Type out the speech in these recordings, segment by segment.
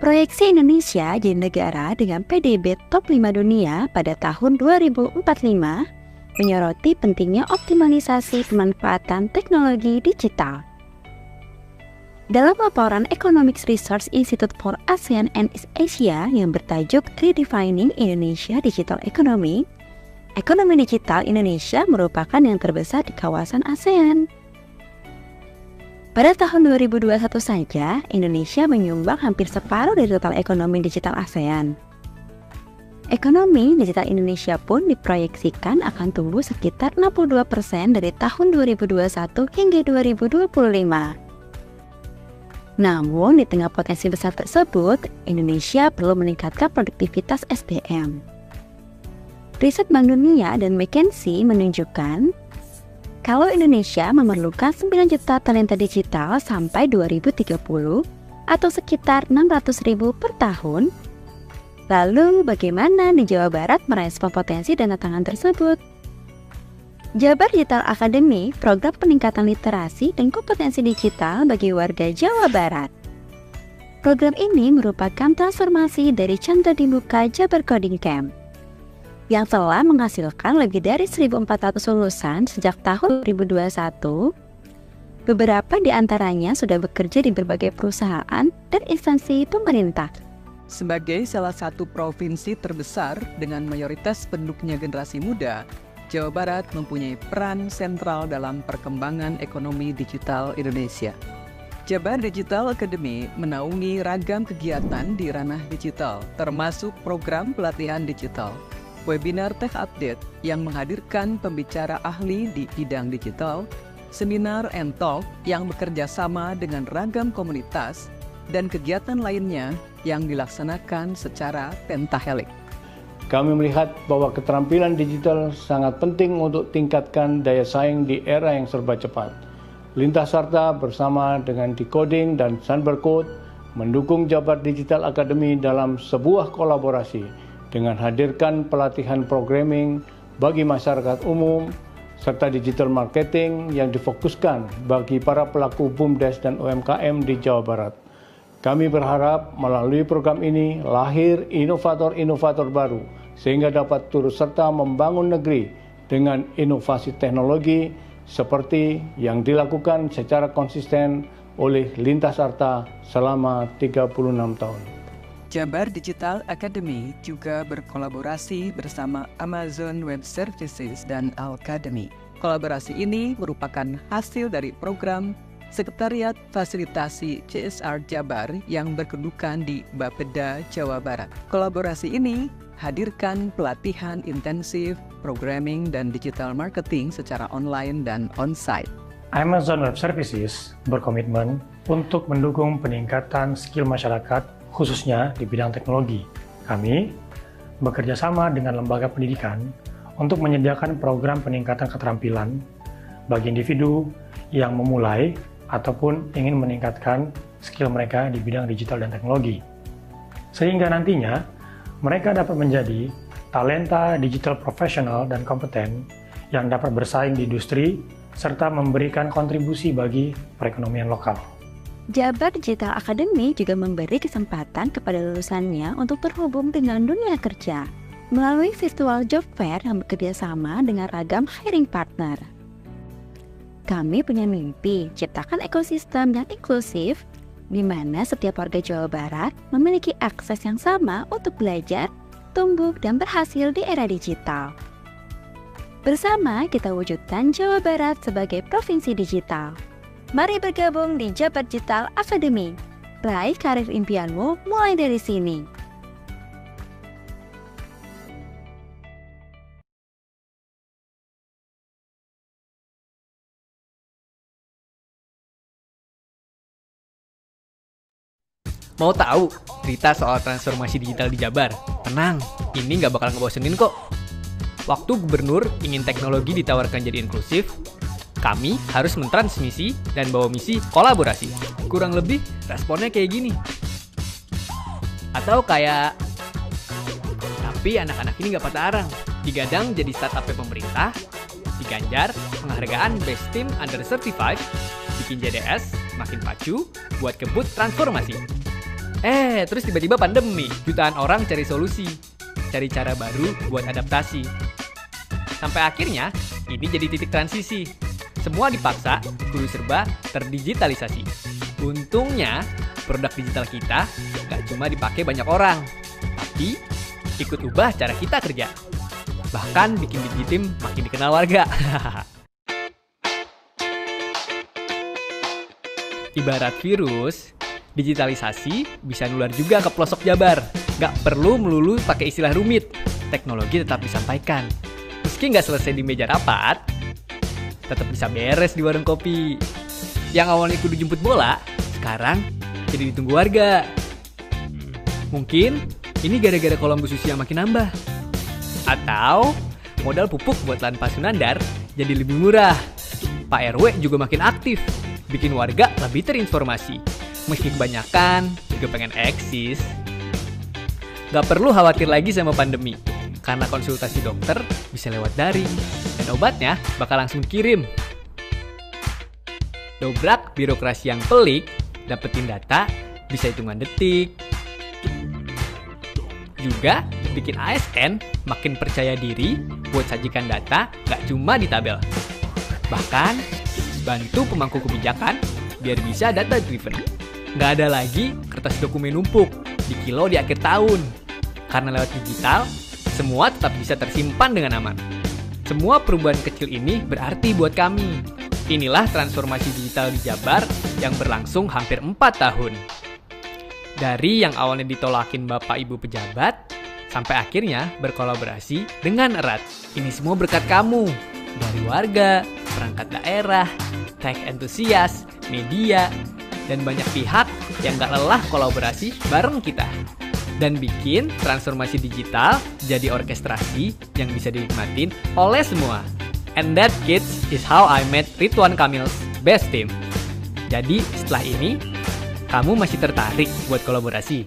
Proyeksi Indonesia jadi negara dengan PDB top 5 dunia pada tahun 2045 menyoroti pentingnya optimalisasi pemanfaatan teknologi digital. Dalam laporan Economic Research Institute for ASEAN and East Asia yang bertajuk Redefining Indonesia Digital Economy, ekonomi digital Indonesia merupakan yang terbesar di kawasan ASEAN. Pada tahun 2021 saja, Indonesia menyumbang hampir separuh dari total ekonomi digital ASEAN. Ekonomi digital Indonesia pun diproyeksikan akan tumbuh sekitar 62% dari tahun 2021 hingga 2025. Namun, di tengah potensi besar tersebut, Indonesia perlu meningkatkan produktivitas SDM. Riset Bank Dunia dan McKinsey menunjukkan kalau Indonesia memerlukan 9 juta talenta digital sampai 2030 atau sekitar 600.000 per tahun. Lalu bagaimana di Jawa Barat merespon potensi dan tantangan tersebut? Jabar Digital Academy, program peningkatan literasi dan kompetensi digital bagi warga Jawa Barat. Program ini merupakan transformasi dari Chandra Dimuka Jabar Coding Camp yang telah menghasilkan lebih dari 1.400 lulusan sejak tahun 2021. Beberapa di antaranya sudah bekerja di berbagai perusahaan dan instansi pemerintah. Sebagai salah satu provinsi terbesar dengan mayoritas penduduknya generasi muda, Jawa Barat mempunyai peran sentral dalam perkembangan ekonomi digital Indonesia. Jabar Digital Academy menaungi ragam kegiatan di ranah digital, termasuk program pelatihan digital, webinar Tech Update yang menghadirkan pembicara ahli di bidang digital, seminar and talk yang bekerja sama dengan ragam komunitas, dan kegiatan lainnya yang dilaksanakan secara pentahelik. Kami melihat bahwa keterampilan digital sangat penting untuk tingkatkan daya saing di era yang serba cepat. Lintas Sarta bersama dengan Decoding dan Cybercode mendukung Jabar Digital Academy dalam sebuah kolaborasi dengan hadirkan pelatihan programming bagi masyarakat umum serta digital marketing yang difokuskan bagi para pelaku BUMDes dan UMKM di Jawa Barat. Kami berharap melalui program ini lahir inovator-inovator baru sehingga dapat turut serta membangun negeri dengan inovasi teknologi seperti yang dilakukan secara konsisten oleh Lintas Sarta selama 36 tahun. Jabar Digital Academy juga berkolaborasi bersama Amazon Web Services dan Alkademi. Kolaborasi ini merupakan hasil dari program Sekretariat Fasilitasi CSR Jabar yang berkedudukan di Bapeda, Jawa Barat. Kolaborasi ini hadirkan pelatihan intensif, programming, dan digital marketing secara online dan on-site. Amazon Web Services berkomitmen untuk mendukung peningkatan skill masyarakat khususnya di bidang teknologi. Kami bekerja sama dengan lembaga pendidikan untuk menyediakan program peningkatan keterampilan bagi individu yang memulai ataupun ingin meningkatkan skill mereka di bidang digital dan teknologi. Sehingga nantinya mereka dapat menjadi talenta digital profesional dan kompeten yang dapat bersaing di industri serta memberikan kontribusi bagi perekonomian lokal. Jabar Digital Academy juga memberi kesempatan kepada lulusannya untuk terhubung dengan dunia kerja melalui virtual job fair yang bekerja sama dengan ragam hiring partner. Kami punya mimpi ciptakan ekosistem yang inklusif di mana setiap warga Jawa Barat memiliki akses yang sama untuk belajar, tumbuh, dan berhasil di era digital. Bersama kita wujudkan Jawa Barat sebagai provinsi digital. Mari bergabung di Jabar Digital Academy. Raih karir impianmu mulai dari sini. Mau tahu cerita soal transformasi digital di Jabar? Tenang, ini nggak bakal ngebosenin kok. Waktu gubernur ingin teknologi ditawarkan jadi inklusif, kami harus mentransmisi dan bawa misi kolaborasi. Kurang lebih responnya kayak gini. Atau kayak, tapi anak-anak ini nggak patah arang. Digadang jadi startupnya pemerintah, diganjar penghargaan Best Team Under 35, bikin JDS makin pacu buat kebut transformasi. Terus tiba-tiba pandemi. Jutaan orang cari solusi, cari cara baru buat adaptasi. Sampai akhirnya, ini jadi titik transisi. Semua dipaksa, kudu serba terdigitalisasi. Untungnya, produk digital kita gak cuma dipakai banyak orang, tapi ikut ubah cara kita kerja. Bahkan bikin Digitim makin dikenal warga. Ibarat virus, digitalisasi bisa nular juga ke pelosok Jabar. Gak perlu melulu pakai istilah rumit, teknologi tetap disampaikan. Meski gak selesai di meja rapat, tetap bisa beres di warung kopi. Yang awalnya kudu jemput bola, sekarang jadi ditunggu warga. Mungkin ini gara-gara kolam Bu Susi yang makin nambah. Atau modal pupuk buat lahan Pasunandar jadi lebih murah. Pak RW juga makin aktif, bikin warga lebih terinformasi. Meski kebanyakan juga pengen eksis. Gak perlu khawatir lagi sama pandemi, karena konsultasi dokter bisa lewat daring. Dan obatnya bakal langsung kirim. Dobrak birokrasi yang pelik, dapetin data bisa hitungan detik. Juga bikin ASN makin percaya diri buat sajikan data gak cuma di tabel. Bahkan bantu pemangku kebijakan biar bisa data driven. Gak ada lagi kertas dokumen numpuk di kilo di akhir tahun. Karena lewat digital, semua tetap bisa tersimpan dengan aman. Semua perubahan kecil ini berarti buat kami. Inilah transformasi digital di Jabar yang berlangsung hampir 4 tahun. Dari yang awalnya ditolakin Bapak Ibu pejabat, sampai akhirnya berkolaborasi dengan erat. Ini semua berkat kamu, dari warga, perangkat daerah, tech entusias, media, dan banyak pihak yang gak lelah kolaborasi bareng kita. Dan bikin transformasi digital jadi orkestrasi yang bisa dinikmatin oleh semua. And that, kids, is how I met Ridwan Kamil's best team. Jadi setelah ini, kamu masih tertarik buat kolaborasi?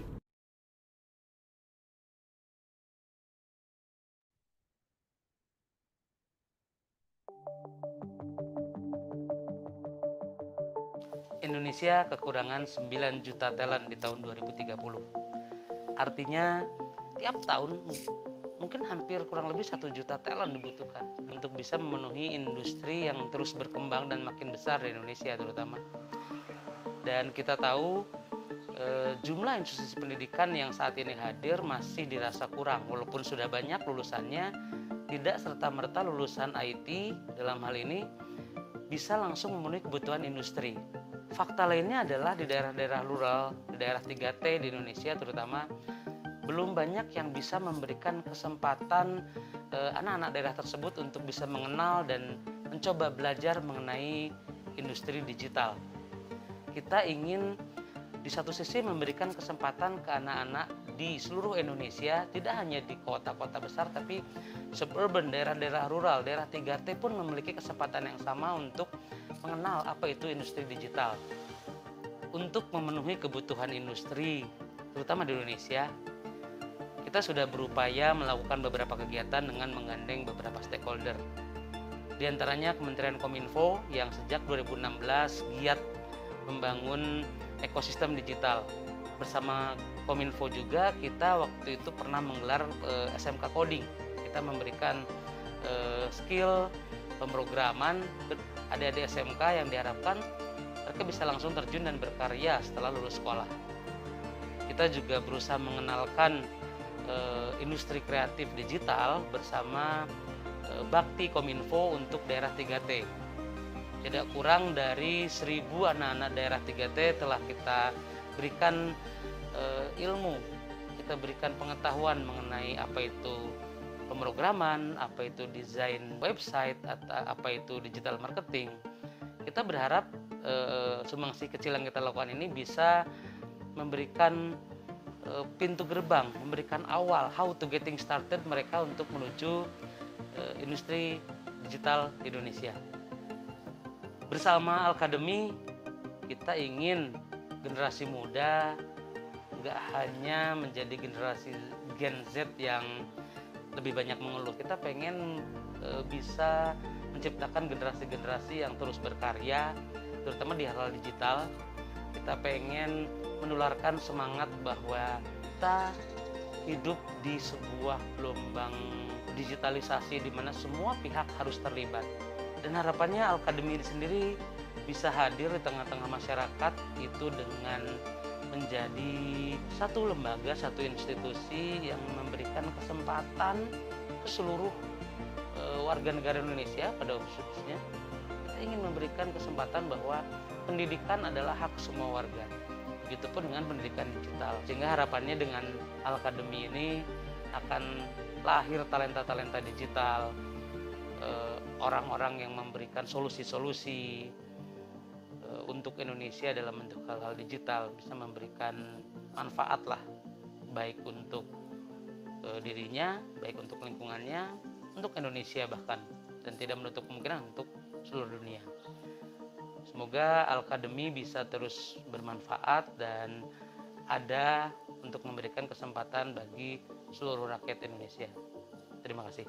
Indonesia kekurangan 9 juta talent di tahun 2030. Artinya tiap tahun mungkin hampir kurang lebih 1 juta talent dibutuhkan untuk bisa memenuhi industri yang terus berkembang dan makin besar di Indonesia terutama. Dan kita tahu jumlah institusi pendidikan yang saat ini hadir masih dirasa kurang. Walaupun sudah banyak lulusannya, tidak serta-merta lulusan IT dalam hal ini bisa langsung memenuhi kebutuhan industri. Fakta lainnya adalah di daerah-daerah rural, di daerah 3T di Indonesia terutama, belum banyak yang bisa memberikan kesempatan anak-anak daerah tersebut untuk bisa mengenal dan mencoba belajar mengenai industri digital. Kita ingin di satu sisi memberikan kesempatan ke anak-anak di seluruh Indonesia, tidak hanya di kota-kota besar, tapi suburban, daerah-daerah rural, daerah 3T pun memiliki kesempatan yang sama untuk mengenal apa itu industri digital. Untuk memenuhi kebutuhan industri, terutama di Indonesia, kita sudah berupaya melakukan beberapa kegiatan dengan menggandeng beberapa stakeholder. Di antaranya Kementerian Kominfo yang sejak 2016 giat membangun ekosistem digital. Bersama Kominfo juga kita waktu itu pernah menggelar SMK Coding. Kita memberikan skill pemrograman adik-adik SMK yang diharapkan mereka bisa langsung terjun dan berkarya setelah lulus sekolah. Kita juga berusaha mengenalkan industri kreatif digital bersama Bakti Kominfo untuk daerah 3T. Tidak kurang dari 1.000 anak-anak daerah 3T telah kita berikan ilmu, kita berikan pengetahuan mengenai apa itu pemrograman, apa itu desain website, atau apa itu digital marketing. Kita berharap sumbangsi kecil yang kita lakukan ini bisa memberikan pintu gerbang, memberikan awal how to getting started mereka untuk menuju industri digital Indonesia. Bersama Alkademi, kita ingin generasi muda nggak hanya menjadi generasi Gen Z yang lebih banyak mengeluh. Kita pengen bisa menciptakan generasi-generasi yang terus berkarya, terutama di hal digital. Kita pengen menularkan semangat bahwa kita hidup di sebuah gelombang digitalisasi di mana semua pihak harus terlibat. Dan harapannya Alkademi ini sendiri bisa hadir di tengah-tengah masyarakat itu dengan menjadi satu lembaga, satu institusi yang memberikan kesempatan ke seluruh warga negara Indonesia pada khususnya. Kita ingin memberikan kesempatan bahwa pendidikan adalah hak semua warga. Begitupun dengan pendidikan digital. Sehingga harapannya dengan Alkademi ini akan lahir talenta-talenta digital, orang-orang yang memberikan solusi-solusi untuk Indonesia dalam bentuk hal-hal digital, bisa memberikan manfaat lah, baik untuk dirinya, baik untuk lingkungannya, untuk Indonesia bahkan, dan tidak menutup kemungkinan untuk seluruh dunia. Semoga Alkademi bisa terus bermanfaat dan ada untuk memberikan kesempatan bagi seluruh rakyat Indonesia. Terima kasih.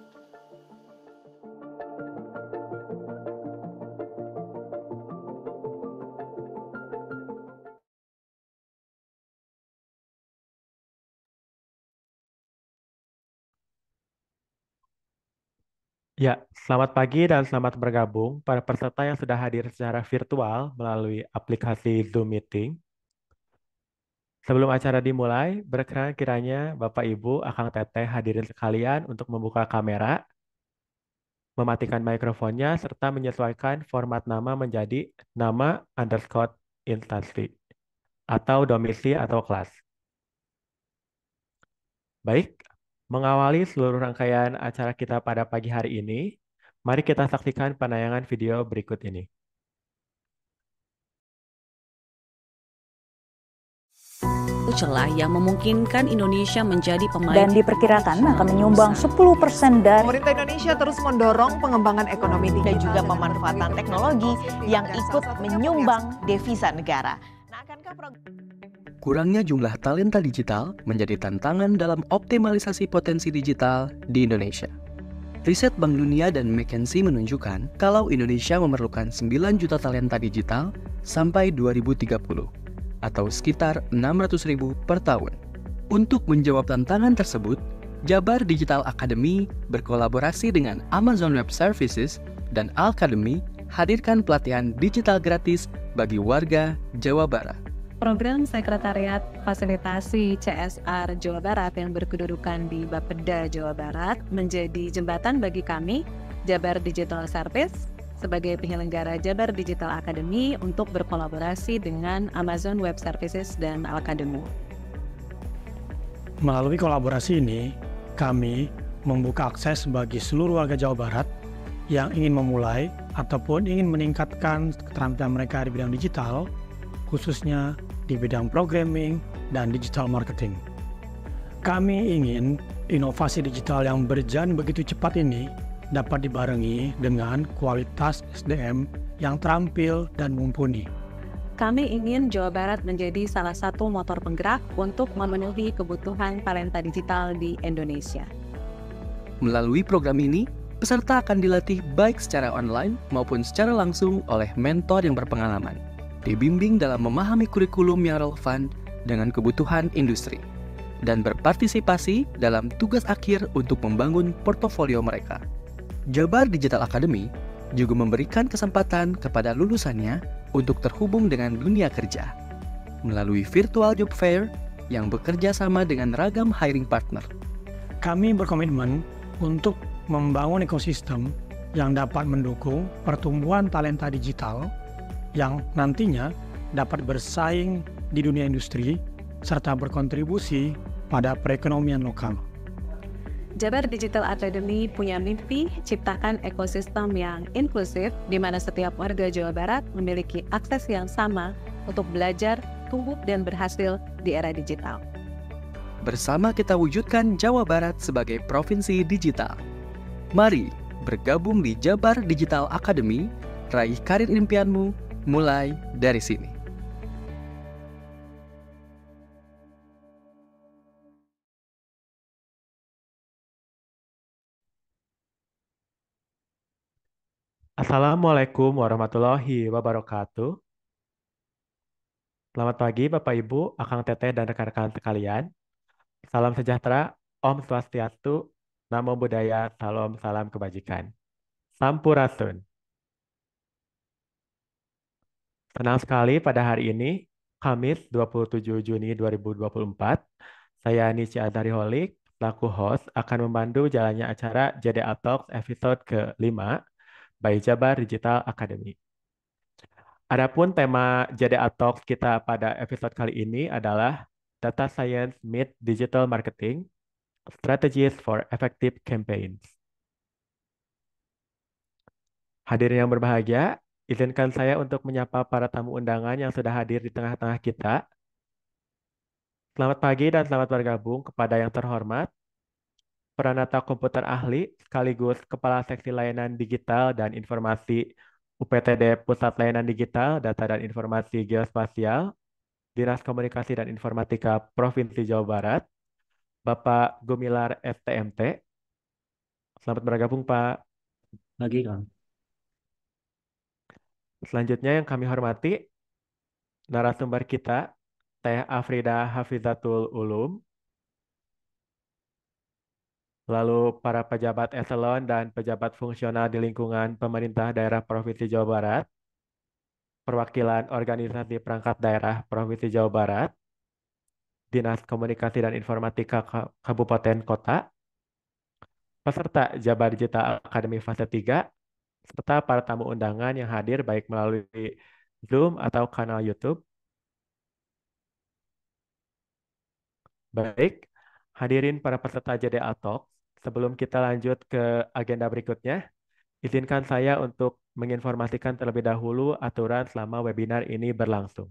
Ya, selamat pagi dan selamat bergabung para peserta yang sudah hadir secara virtual melalui aplikasi Zoom Meeting. Sebelum acara dimulai, berkenan kiranya Bapak Ibu, Akang Teteh hadirin sekalian untuk membuka kamera, mematikan mikrofonnya, serta menyesuaikan format nama menjadi nama underscore instansi atau domisi atau kelas. Baik, mengawali seluruh rangkaian acara kita pada pagi hari ini, mari kita saksikan penayangan video berikut ini. Celah yang memungkinkan Indonesia menjadi pemain dan diperkirakan akan menyumbang 10% dari Pemerintah Indonesia terus mendorong pengembangan ekonomi dan juga pemanfaatan teknologi yang ikut menyumbang devisa negara. Nah, akankah Kurangnya jumlah talenta digital menjadi tantangan dalam optimalisasi potensi digital di Indonesia. Riset Bank Dunia dan McKinsey menunjukkan kalau Indonesia memerlukan 9 juta talenta digital sampai 2030. Atau sekitar 600.000 per tahun. Untuk menjawab tantangan tersebut, Jabar Digital Academy berkolaborasi dengan Amazon Web Services dan Alkademi hadirkan pelatihan digital gratis bagi warga Jawa Barat. Program Sekretariat Fasilitasi CSR Jawa Barat yang berkedudukan di Bapeda Jawa Barat menjadi jembatan bagi kami, Jabar Digital Service, sebagai penyelenggara Jabar Digital Academy untuk berkolaborasi dengan Amazon Web Services dan Alkademi. Melalui kolaborasi ini, kami membuka akses bagi seluruh warga Jawa Barat yang ingin memulai ataupun ingin meningkatkan keterampilan mereka di bidang digital, khususnya di bidang programming dan digital marketing. Kami ingin inovasi digital yang berjalan begitu cepat ini dapat dibarengi dengan kualitas SDM yang terampil dan mumpuni. Kami ingin Jawa Barat menjadi salah satu motor penggerak untuk memenuhi kebutuhan talenta digital di Indonesia. Melalui program ini, peserta akan dilatih baik secara online maupun secara langsung oleh mentor yang berpengalaman, dibimbing dalam memahami kurikulum yang relevan dengan kebutuhan industri, dan berpartisipasi dalam tugas akhir untuk membangun portofolio mereka. Jabar Digital Academy juga memberikan kesempatan kepada lulusannya untuk terhubung dengan dunia kerja melalui virtual job fair yang bekerja sama dengan ragam hiring partner. Kami berkomitmen untuk membangun ekosistem yang dapat mendukung pertumbuhan talenta digital yang nantinya dapat bersaing di dunia industri serta berkontribusi pada perekonomian lokal. Jabar Digital Academy punya mimpi ciptakan ekosistem yang inklusif di mana setiap warga Jawa Barat memiliki akses yang sama untuk belajar, tumbuh, dan berhasil di era digital. Bersama kita wujudkan Jawa Barat sebagai provinsi digital. Mari bergabung di Jabar Digital Academy, raih karir impianmu mulai dari sini. Assalamualaikum warahmatullahi wabarakatuh. Selamat pagi Bapak Ibu, Akang Teteh dan rekan-rekan sekalian. Salam sejahtera, Om Swastiastu, Namo Buddhaya, Salam Salam Kebajikan. Sampurasun. Senang sekali pada hari ini, Kamis 27 Juni 2024, saya Nici Azhari Holik, selaku host, akan memandu jalannya acara JDA Talks episode ke-5 by Jabar Digital Academy. Adapun tema JDA Talks kita pada episode kali ini adalah Data Science Meet Digital Marketing, Strategies for Effective Campaigns. Hadirin yang berbahagia, izinkan saya untuk menyapa para tamu undangan yang sudah hadir di tengah-tengah kita. Selamat pagi dan selamat bergabung kepada yang terhormat, Pranata Komputer Ahli sekaligus Kepala Seksi Layanan Digital dan Informasi UPTD Pusat Layanan Digital, Data dan Informasi Geospasial, Dinas Komunikasi dan Informatika Provinsi Jawa Barat, Bapak Gumilar STMT. Selamat bergabung, Pak. Lagi, Kang. Selanjutnya yang kami hormati, narasumber kita, Teh Afrida Hafizatul Ulum, lalu para pejabat eselon dan pejabat fungsional di lingkungan pemerintah daerah Provinsi Jawa Barat, perwakilan organisasi perangkat daerah Provinsi Jawa Barat, Dinas Komunikasi dan Informatika Kabupaten Kota, peserta Jabar Digital Academy fase 3, serta para tamu undangan yang hadir baik melalui Zoom atau kanal YouTube. Baik, hadirin para peserta JDA Talks, sebelum kita lanjut ke agenda berikutnya, izinkan saya untuk menginformasikan terlebih dahulu aturan selama webinar ini berlangsung.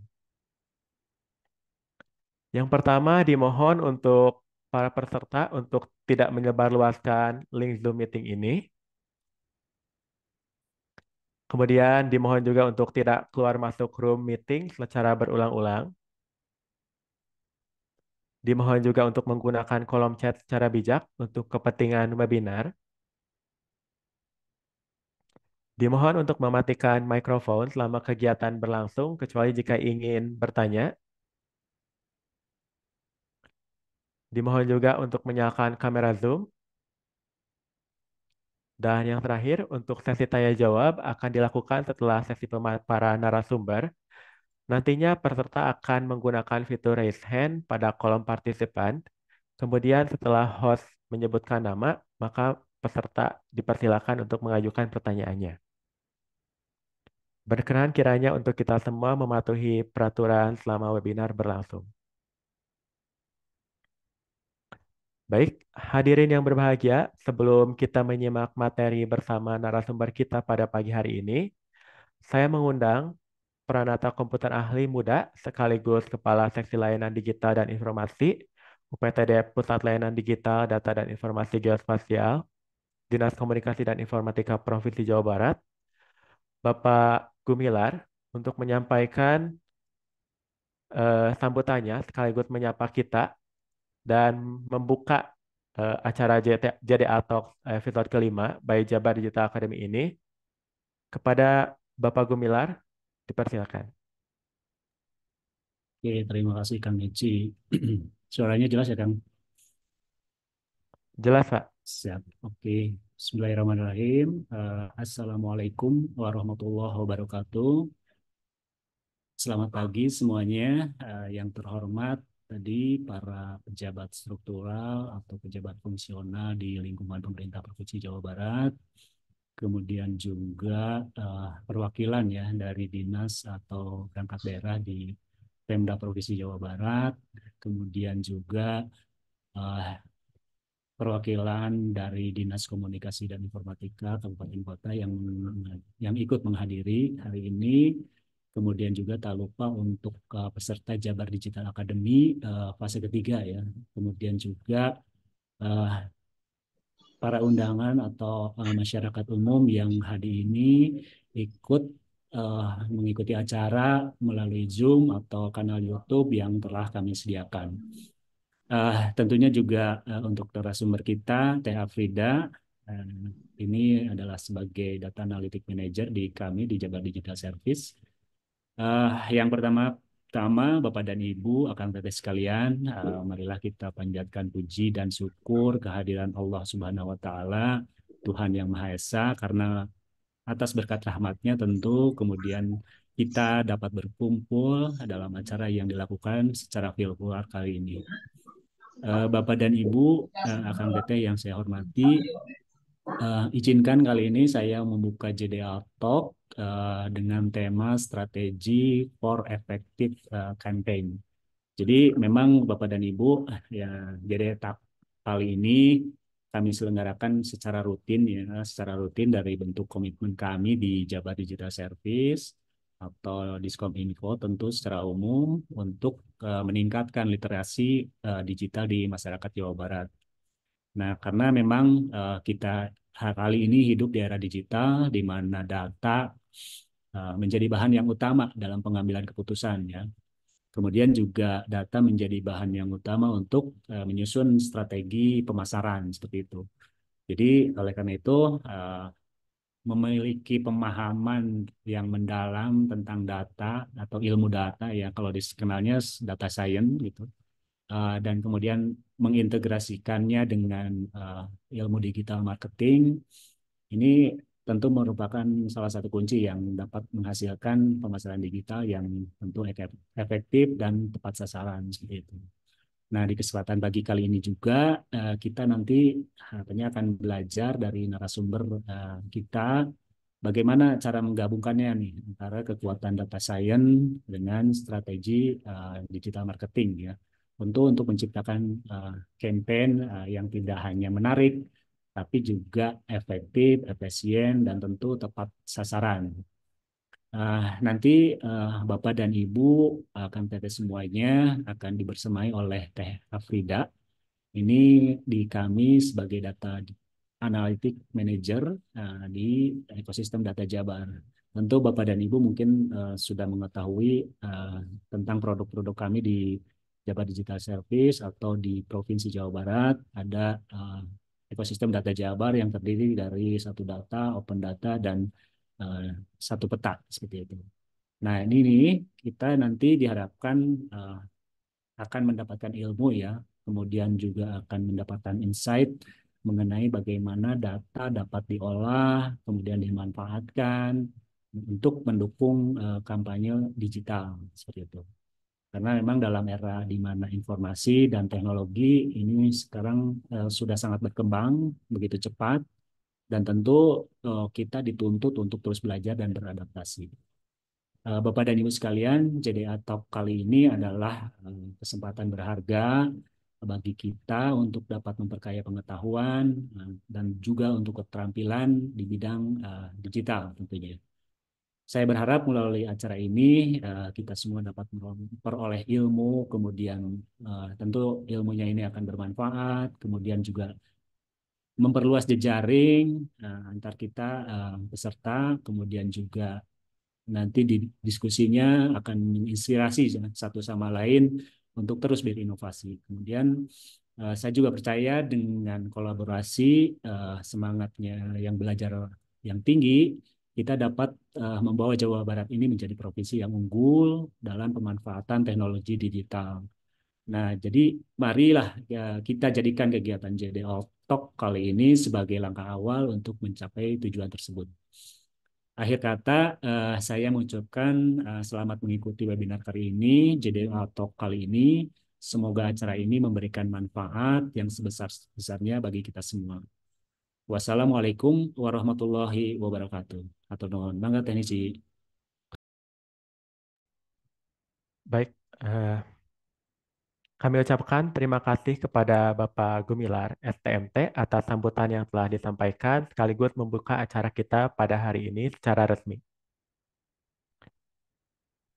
Yang pertama, dimohon untuk para peserta untuk tidak menyebarluaskan link Zoom meeting ini. Kemudian dimohon juga untuk tidak keluar masuk room meeting secara berulang-ulang. Dimohon juga untuk menggunakan kolom chat secara bijak untuk kepentingan webinar. Dimohon untuk mematikan mikrofon selama kegiatan berlangsung, kecuali jika ingin bertanya. Dimohon juga untuk menyalakan kamera Zoom. Dan yang terakhir, untuk sesi tanya jawab akan dilakukan setelah sesi para narasumber. Nantinya peserta akan menggunakan fitur raise hand pada kolom partisipan. Kemudian setelah host menyebutkan nama, maka peserta dipersilakan untuk mengajukan pertanyaannya. Berkenan kiranya untuk kita semua mematuhi peraturan selama webinar berlangsung. Baik, hadirin yang berbahagia, sebelum kita menyimak materi bersama narasumber kita pada pagi hari ini, saya mengundang Pranata Komputer Ahli Muda sekaligus Kepala Seksi Layanan Digital dan Informasi UPTD Pusat Layanan Digital, Data dan Informasi Geospasial, Dinas Komunikasi dan Informatika Provinsi Jawa Barat, Bapak Gumilar, untuk menyampaikan sambutannya sekaligus menyapa kita dan membuka acara JDA Talks episode ke-5 by Jabar Digital Academy ini. Kepada Bapak Gumilar, dipersilakan. Oke, terima kasih Kang Nici. Suaranya jelas ya, Kang? Jelas, Pak. Siap. Oke. Bismillahirrahmanirrahim. Assalamualaikum warahmatullahi wabarakatuh. Selamat pagi semuanya. Yang terhormat tadi para pejabat struktural atau pejabat fungsional di lingkungan pemerintah Provinsi Jawa Barat. Kemudian juga perwakilan ya dari dinas atau perangkat daerah di Pemda Provinsi Jawa Barat, kemudian juga perwakilan dari Dinas Komunikasi dan Informatika Kabupaten Kota yang ikut menghadiri hari ini, kemudian juga tak lupa untuk peserta Jabar Digital Academy fase ketiga ya, kemudian juga para undangan atau masyarakat umum yang hari ini ikut mengikuti acara melalui Zoom atau kanal YouTube yang telah kami sediakan. Tentunya juga untuk narasumber kita, Teh Afrida, ini adalah sebagai Data Analytic Manager di kami di Jabar Digital Service. Yang pertama, pertama, Bapak dan Ibu, Akang Teteh sekalian, marilah kita panjatkan puji dan syukur kehadiran Allah Subhanahu wa Ta'ala, Tuhan yang Maha Esa, karena atas berkat rahmatnya tentu kemudian kita dapat berkumpul dalam acara yang dilakukan secara virtual kali ini. Bapak dan Ibu, Akang Teteh yang saya hormati, izinkan kali ini saya membuka JDA Talk dengan tema strategi for effective campaign. Jadi memang Bapak dan Ibu, ya JDA Talk kali ini kami selenggarakan secara rutin dari bentuk komitmen kami di Jabar Digital Service atau Diskominfo tentu secara umum untuk meningkatkan literasi digital di masyarakat Jawa Barat. Nah, karena memang kita kali ini hidup di era digital di mana data menjadi bahan yang utama dalam pengambilan keputusan ya. Kemudian juga data menjadi bahan yang utama untuk menyusun strategi pemasaran seperti itu. Jadi oleh karena itu memiliki pemahaman yang mendalam tentang data atau ilmu data ya kalau dikenalnya data science gitu. Dan kemudian mengintegrasikannya dengan ilmu digital marketing, ini tentu merupakan salah satu kunci yang dapat menghasilkan pemasaran digital yang tentu efektif dan tepat sasaran seperti itu. Nah, di kesempatan pagi kali ini juga kita nanti harapannya akan belajar dari narasumber kita bagaimana cara menggabungkannya nih antara kekuatan data science dengan strategi digital marketing ya. Tentu untuk menciptakan campaign yang tidak hanya menarik, tapi juga efektif, efisien, dan tentu tepat sasaran. Nanti Bapak dan Ibu akan teteh semuanya akan dibersamai oleh Teh Afrida. Ini di kami sebagai data analytic manager di ekosistem data Jabar. Tentu Bapak dan Ibu mungkin sudah mengetahui tentang produk-produk kami di Jabar Digital Service atau di Provinsi Jawa Barat ada ekosistem data Jabar yang terdiri dari satu data, open data, dan satu peta seperti itu. Nah ini nih kita nanti diharapkan akan mendapatkan ilmu ya, kemudian juga akan mendapatkan insight mengenai bagaimana data dapat diolah, kemudian dimanfaatkan untuk mendukung kampanye digital seperti itu. Karena memang dalam era di mana informasi dan teknologi ini sekarang sudah sangat berkembang begitu cepat dan tentu kita dituntut untuk terus belajar dan beradaptasi. Bapak dan Ibu sekalian, JDA Talk kali ini adalah kesempatan berharga bagi kita untuk dapat memperkaya pengetahuan dan juga untuk keterampilan di bidang digital tentunya. Saya berharap melalui acara ini kita semua dapat memperoleh ilmu, kemudian tentu ilmunya ini akan bermanfaat, kemudian juga memperluas jejaring antar kita peserta, kemudian juga nanti di diskusinya akan menginspirasi satu sama lain untuk terus berinovasi. Kemudian saya juga percaya dengan kolaborasi semangatnya yang belajar yang tinggi, kita dapat membawa Jawa Barat ini menjadi provinsi yang unggul dalam pemanfaatan teknologi digital. Nah, jadi marilah ya, kita jadikan kegiatan JDA Talk kali ini sebagai langkah awal untuk mencapai tujuan tersebut. Akhir kata, saya mengucapkan selamat mengikuti webinar kali ini, JDA Talk kali ini. Semoga acara ini memberikan manfaat yang sebesar-besarnya bagi kita semua. Wassalamualaikum warahmatullahi wabarakatuh. Atau nuhun, mangga teknisi. Baik, kami ucapkan terima kasih kepada Bapak Gumilar, STMT, atas sambutan yang telah disampaikan sekaligus membuka acara kita pada hari ini secara resmi.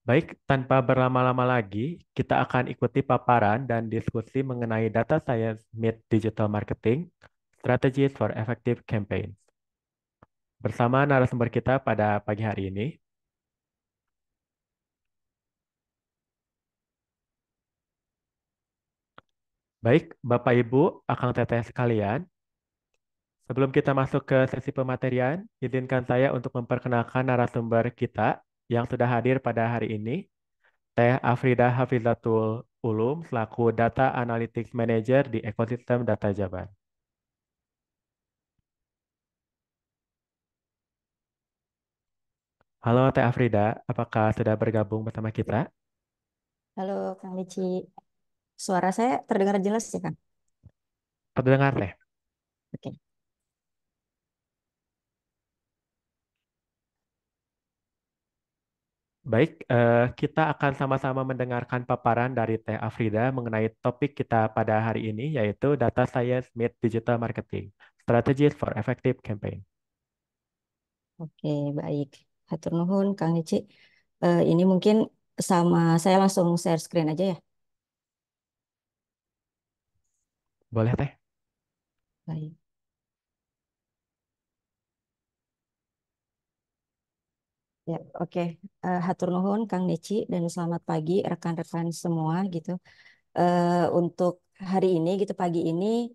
Baik, tanpa berlama-lama lagi, kita akan ikuti paparan dan diskusi mengenai Data Science Meet Digital Marketing, Strategies for Effective Campaigns. Bersama narasumber kita pada pagi hari ini. Baik, Bapak Ibu, Akang Teteh sekalian, sebelum kita masuk ke sesi pematerian, izinkan saya untuk memperkenalkan narasumber kita yang sudah hadir pada hari ini, Teh Afrida Hafizatul Ulum selaku Data Analytics Manager di Ekosistem Data Jabar. Halo Teh Afrida, apakah sudah bergabung bersama kita? Halo Kang Lici, suara saya terdengar jelas ya Kang? Terdengar Teh. Oke. Baik, kita akan sama-sama mendengarkan paparan dari Teh Afrida mengenai topik kita pada hari ini, yaitu Data Science Meet Digital Marketing, Strategies for Effective Campaign. Oke, baik. Hatur nuhun Kang Lici. Ini mungkin saya langsung share screen aja ya. Boleh Teh? Baik. Ya, oke. Hatur nuhun Kang Lici dan selamat pagi rekan-rekan semua gitu. Untuk hari ini gitu pagi ini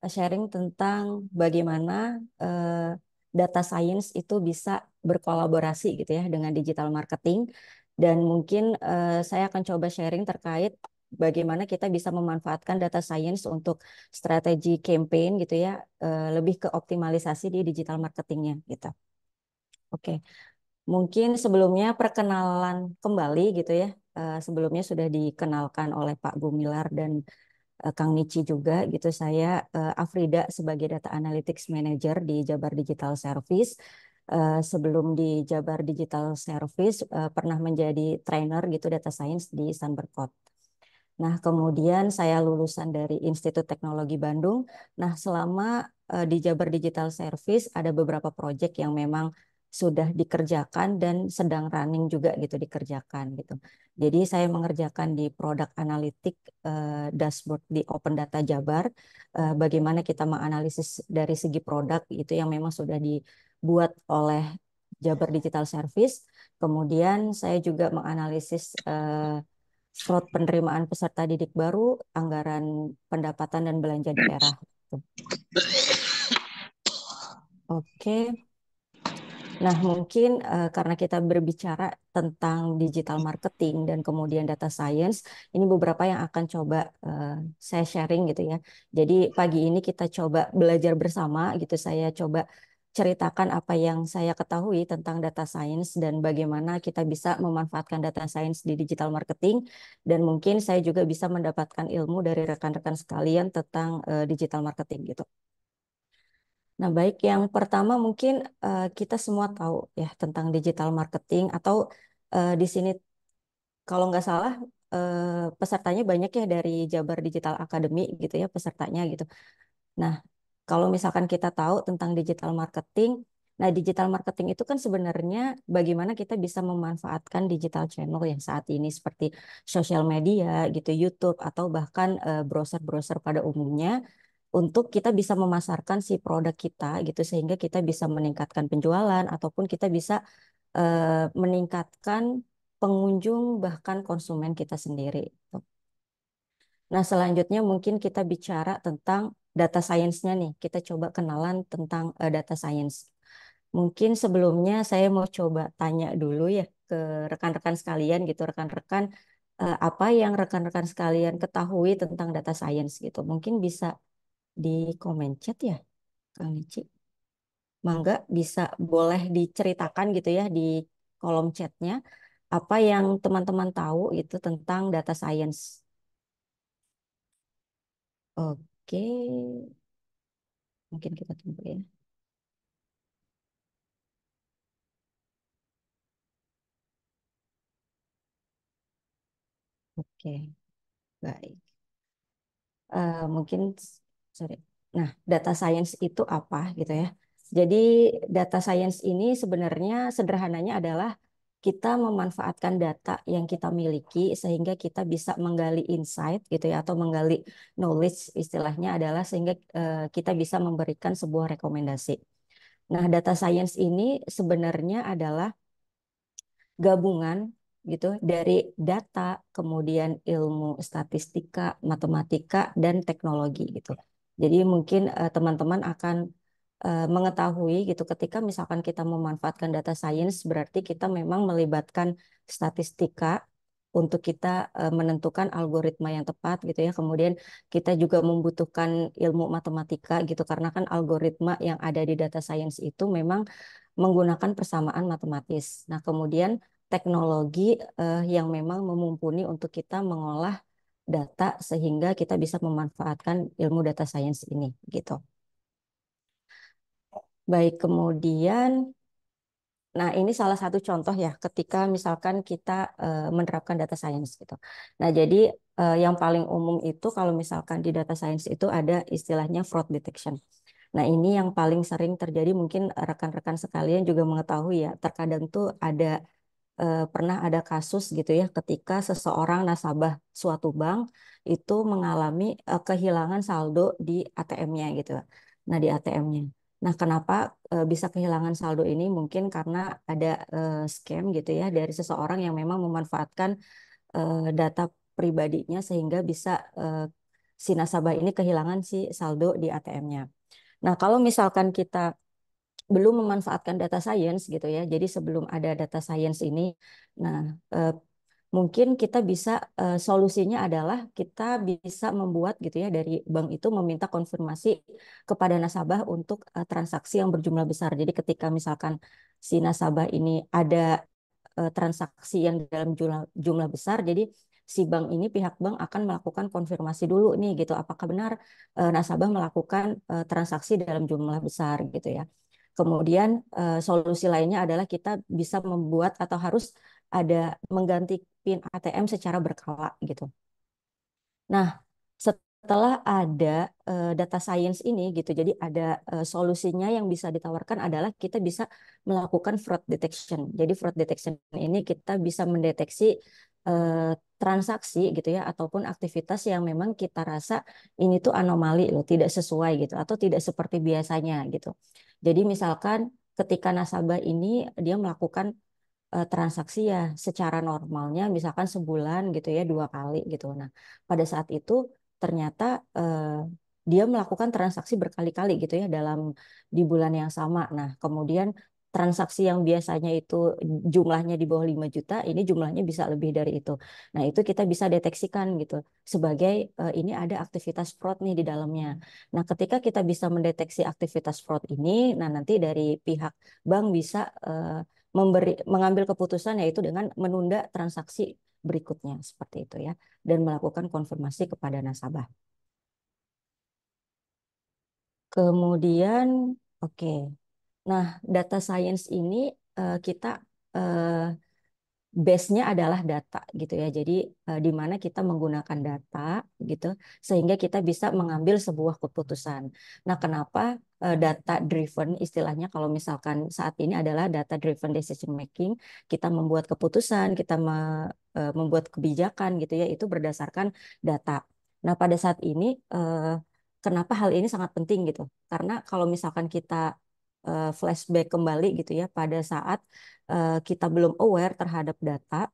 sharing tentang bagaimana eh, data science itu bisa berkolaborasi gitu ya dengan digital marketing dan mungkin saya akan coba sharing terkait bagaimana kita bisa memanfaatkan data science untuk strategi campaign gitu ya lebih ke optimalisasi di digital marketingnya gitu. Oke, mungkin sebelumnya perkenalan kembali gitu ya. Sebelumnya sudah dikenalkan oleh Pak Gumilar dan Kang Nici juga gitu. Saya Afrida sebagai Data Analytics Manager di Jabar Digital Service. Sebelum di Jabar Digital Service pernah menjadi trainer gitu data science di Sunbercode. Nah, kemudian saya lulusan dari Institut Teknologi Bandung. Nah, selama di Jabar Digital Service ada beberapa proyek yang memang sudah dikerjakan dan sedang running juga gitu dikerjakan gitu. Jadi saya mengerjakan di produk analitik dashboard di Open Data Jabar. Bagaimana kita menganalisis dari segi produk itu yang memang sudah dibuat oleh Jabar Digital Service. Kemudian saya juga menganalisis slot penerimaan peserta didik baru, anggaran pendapatan dan belanja daerah. Oke. Nah, mungkin karena kita berbicara tentang digital marketing dan kemudian data science, ini beberapa yang akan coba saya sharing gitu ya. Jadi pagi ini kita coba belajar bersama gitu. Saya coba ceritakan apa yang saya ketahui tentang data science dan bagaimana kita bisa memanfaatkan data science di digital marketing. Dan mungkin saya juga bisa mendapatkan ilmu dari rekan-rekan sekalian tentang digital marketing gitu. Nah, baik yang pertama mungkin kita semua tahu ya tentang digital marketing atau di sini kalau nggak salah pesertanya banyak ya dari Jabar Digital Academy gitu ya pesertanya gitu. Nah, kalau misalkan kita tahu tentang digital marketing, nah digital marketing itu kan sebenarnya bagaimana kita bisa memanfaatkan digital channel yang saat ini seperti sosial media gitu, YouTube atau bahkan browser-browser pada umumnya untuk kita bisa memasarkan si produk kita gitu sehingga kita bisa meningkatkan penjualan ataupun kita bisa meningkatkan pengunjung bahkan konsumen kita sendiri. Nah, selanjutnya mungkin kita bicara tentang data science-nya nih. Kita coba kenalan tentang data science. Mungkin sebelumnya saya mau coba tanya dulu ya ke rekan-rekan sekalian gitu, rekan-rekan apa yang rekan-rekan sekalian ketahui tentang data science gitu. Mungkin bisa di komen chat ya, Kang Nici. Mangga bisa boleh diceritakan gitu ya di kolom chatnya apa yang teman-teman tahu itu tentang data science. Oke, mungkin kita tunggu ya. Oke, baik. Mungkin, sorry. Nah, data science itu apa gitu ya? Jadi data science ini sebenarnya sederhananya adalah kita memanfaatkan data yang kita miliki sehingga kita bisa menggali insight gitu ya atau menggali knowledge istilahnya adalah sehingga kita bisa memberikan sebuah rekomendasi. Nah, data science ini sebenarnya adalah gabungan gitu dari data, kemudian ilmu statistika, matematika dan teknologi gitu. Jadi mungkin teman-teman akan mengetahui gitu ketika misalkan kita memanfaatkan data science berarti kita memang melibatkan statistika untuk kita menentukan algoritma yang tepat gitu ya. Kemudian kita juga membutuhkan ilmu matematika gitu karena kan algoritma yang ada di data science itu memang menggunakan persamaan matematis. Nah, kemudian teknologi yang memang memumpuni untuk kita mengolah data sehingga kita bisa memanfaatkan ilmu data science ini gitu. Baik, kemudian nah, ini salah satu contoh ya ketika misalkan kita menerapkan data science gitu. Nah, jadi yang paling umum itu kalau misalkan di data science itu ada istilahnya fraud detection. Nah, ini yang paling sering terjadi mungkin rekan-rekan sekalian juga mengetahui ya. Terkadang tuh pernah ada kasus gitu ya ketika seseorang nasabah suatu bank itu mengalami kehilangan saldo di ATM-nya gitu. Nah, di ATM-nya. Nah, kenapa bisa kehilangan saldo ini? Mungkin karena ada scam gitu ya dari seseorang yang memang memanfaatkan data pribadinya sehingga bisa si nasabah ini kehilangan si saldo di ATM-nya. Nah, kalau misalkan kita belum memanfaatkan data science gitu ya, jadi sebelum ada data science ini, nah mungkin kita bisa solusinya adalah kita bisa membuat gitu ya dari bank itu meminta konfirmasi kepada nasabah untuk transaksi yang berjumlah besar. Jadi ketika misalkan si nasabah ini ada transaksi yang dalam jumlah besar, jadi si bank ini pihak bank akan melakukan konfirmasi dulu nih gitu, apakah benar nasabah melakukan transaksi dalam jumlah besar gitu ya. Kemudian solusi lainnya adalah kita bisa membuat atau harus ada mengganti PIN ATM secara berkala gitu. Nah, setelah ada data science ini gitu, jadi ada solusinya yang bisa ditawarkan adalah kita bisa melakukan fraud detection. Jadi fraud detection ini kita bisa mendeteksi transaksi gitu ya ataupun aktivitas yang memang kita rasa ini tuh anomali loh, tidak sesuai gitu atau tidak seperti biasanya gitu. Jadi misalkan ketika nasabah ini dia melakukan transaksi ya secara normalnya misalkan sebulan gitu ya 2 kali gitu. Nah, pada saat itu ternyata dia melakukan transaksi berkali-kali gitu ya dalam di bulan yang sama. Nah, kemudian transaksi yang biasanya itu jumlahnya di bawah 5 juta, ini jumlahnya bisa lebih dari itu. Nah, itu kita bisa deteksikan gitu sebagai ini ada aktivitas fraud nih di dalamnya. Nah, ketika kita bisa mendeteksi aktivitas fraud ini, nah nanti dari pihak bank bisa mengambil keputusan yaitu dengan menunda transaksi berikutnya seperti itu ya dan melakukan konfirmasi kepada nasabah. Kemudian oke. Nah, data science ini kita base-nya adalah data gitu ya. Jadi di mana kita menggunakan data gitu sehingga kita bisa mengambil sebuah keputusan. Nah, kenapa data driven istilahnya kalau misalkan saat ini adalah data driven decision making, kita membuat keputusan, kita membuat kebijakan gitu ya, itu berdasarkan data. Nah, pada saat ini kenapa hal ini sangat penting gitu? Karena kalau misalkan kita flashback kembali gitu ya pada saat kita belum aware terhadap data,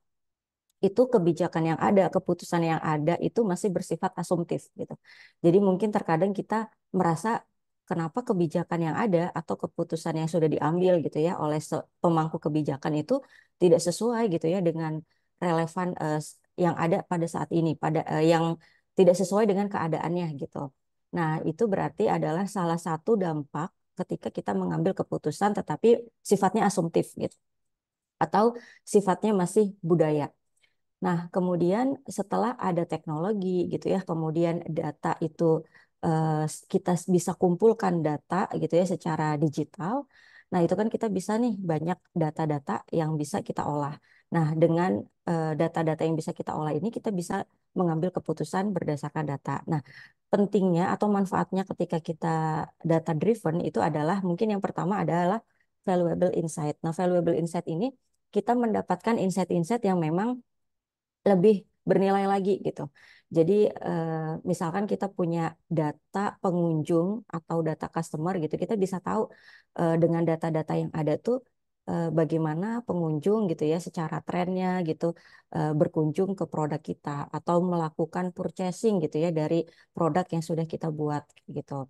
itu kebijakan yang ada, keputusan yang ada itu masih bersifat asumtif gitu. Jadi mungkin terkadang kita merasa kenapa kebijakan yang ada atau keputusan yang sudah diambil gitu ya oleh pemangku kebijakan itu tidak sesuai gitu ya dengan relevan yang ada pada saat ini, pada yang tidak sesuai dengan keadaannya gitu. Nah, itu berarti adalah salah satu dampak ketika kita mengambil keputusan tetapi sifatnya asumtif gitu atau sifatnya masih budaya. Nah, kemudian setelah ada teknologi gitu ya, kemudian data itu kita bisa kumpulkan data gitu ya secara digital. Nah, itu kan kita bisa nih banyak data-data yang bisa kita olah. Nah, dengan data-data yang bisa kita olah ini kita bisa mengambil keputusan berdasarkan data. Nah, pentingnya atau manfaatnya ketika kita data driven itu adalah mungkin yang pertama adalah valuable insight. Nah, valuable insight ini kita mendapatkan insight-insight yang memang lebih bernilai lagi gitu. Jadi misalkan kita punya data pengunjung atau data customer gitu, kita bisa tahu dengan data-data yang ada tuh bagaimana pengunjung gitu ya secara trennya gitu berkunjung ke produk kita atau melakukan purchasing gitu ya dari produk yang sudah kita buat gitu.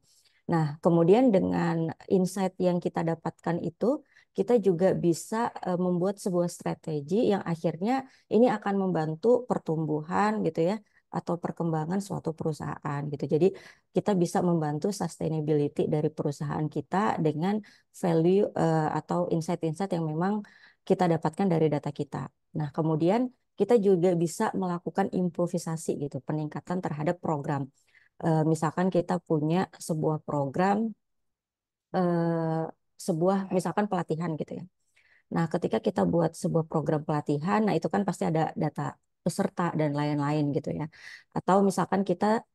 Nah, kemudian dengan insight yang kita dapatkan itu, kita juga bisa membuat sebuah strategi yang akhirnya ini akan membantu pertumbuhan gitu ya atau perkembangan suatu perusahaan gitu. Jadi kita bisa membantu sustainability dari perusahaan kita dengan value atau insight-insight yang memang kita dapatkan dari data kita. Nah, kemudian kita juga bisa melakukan improvisasi gitu, peningkatan terhadap program. Misalkan kita punya sebuah program, misalkan pelatihan gitu ya. Nah, ketika kita buat sebuah program pelatihan, nah itu kan pasti ada data peserta dan lain-lain gitu ya. Atau misalkan kita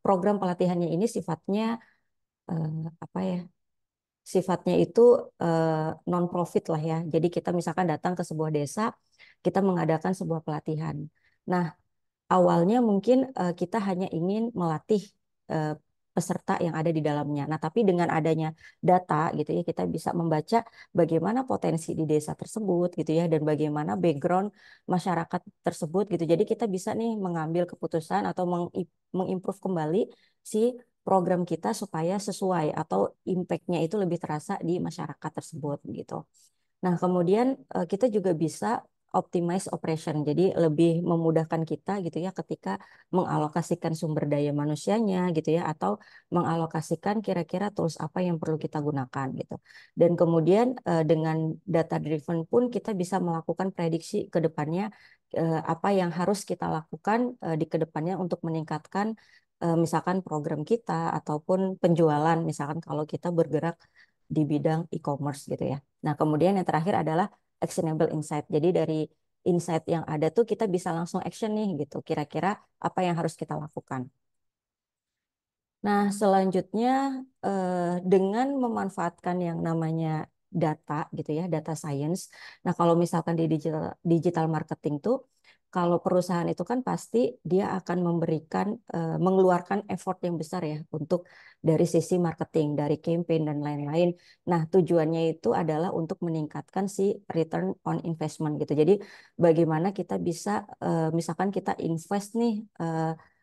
program pelatihannya ini sifatnya apa ya? Sifatnya itu non profit lah ya. Jadi kita misalkan datang ke sebuah desa, kita mengadakan sebuah pelatihan. Nah, awalnya mungkin kita hanya ingin melatih eh, peserta yang ada di dalamnya. Nah, tapi dengan adanya data gitu ya, kita bisa membaca bagaimana potensi di desa tersebut gitu ya, dan bagaimana background masyarakat tersebut gitu. Jadi kita bisa nih mengambil keputusan atau mengimprove kembali si program kita supaya sesuai atau impact-nya itu lebih terasa di masyarakat tersebut gitu. Nah, kemudian kita juga bisa optimize operation. Jadi lebih memudahkan kita gitu ya ketika mengalokasikan sumber daya manusianya gitu ya atau mengalokasikan kira-kira tools apa yang perlu kita gunakan gitu. Dan kemudian dengan data driven pun kita bisa melakukan prediksi ke depannya apa yang harus kita lakukan di kedepannya untuk meningkatkan misalkan program kita ataupun penjualan misalkan kalau kita bergerak di bidang e-commerce gitu ya. Nah, kemudian yang terakhir adalah actionable insight. Jadi dari insight yang ada tuh kita bisa langsung action nih gitu. Kira-kira apa yang harus kita lakukan. Nah, selanjutnya dengan memanfaatkan yang namanya data gitu ya, data science. Nah, kalau misalkan di digital marketing tuh kalau perusahaan itu kan pasti dia akan memberikan mengeluarkan effort yang besar ya untuk dari sisi marketing, dari campaign dan lain-lain. Nah, tujuannya itu adalah untuk meningkatkan si return on investment gitu. Jadi bagaimana kita bisa misalkan kita invest nih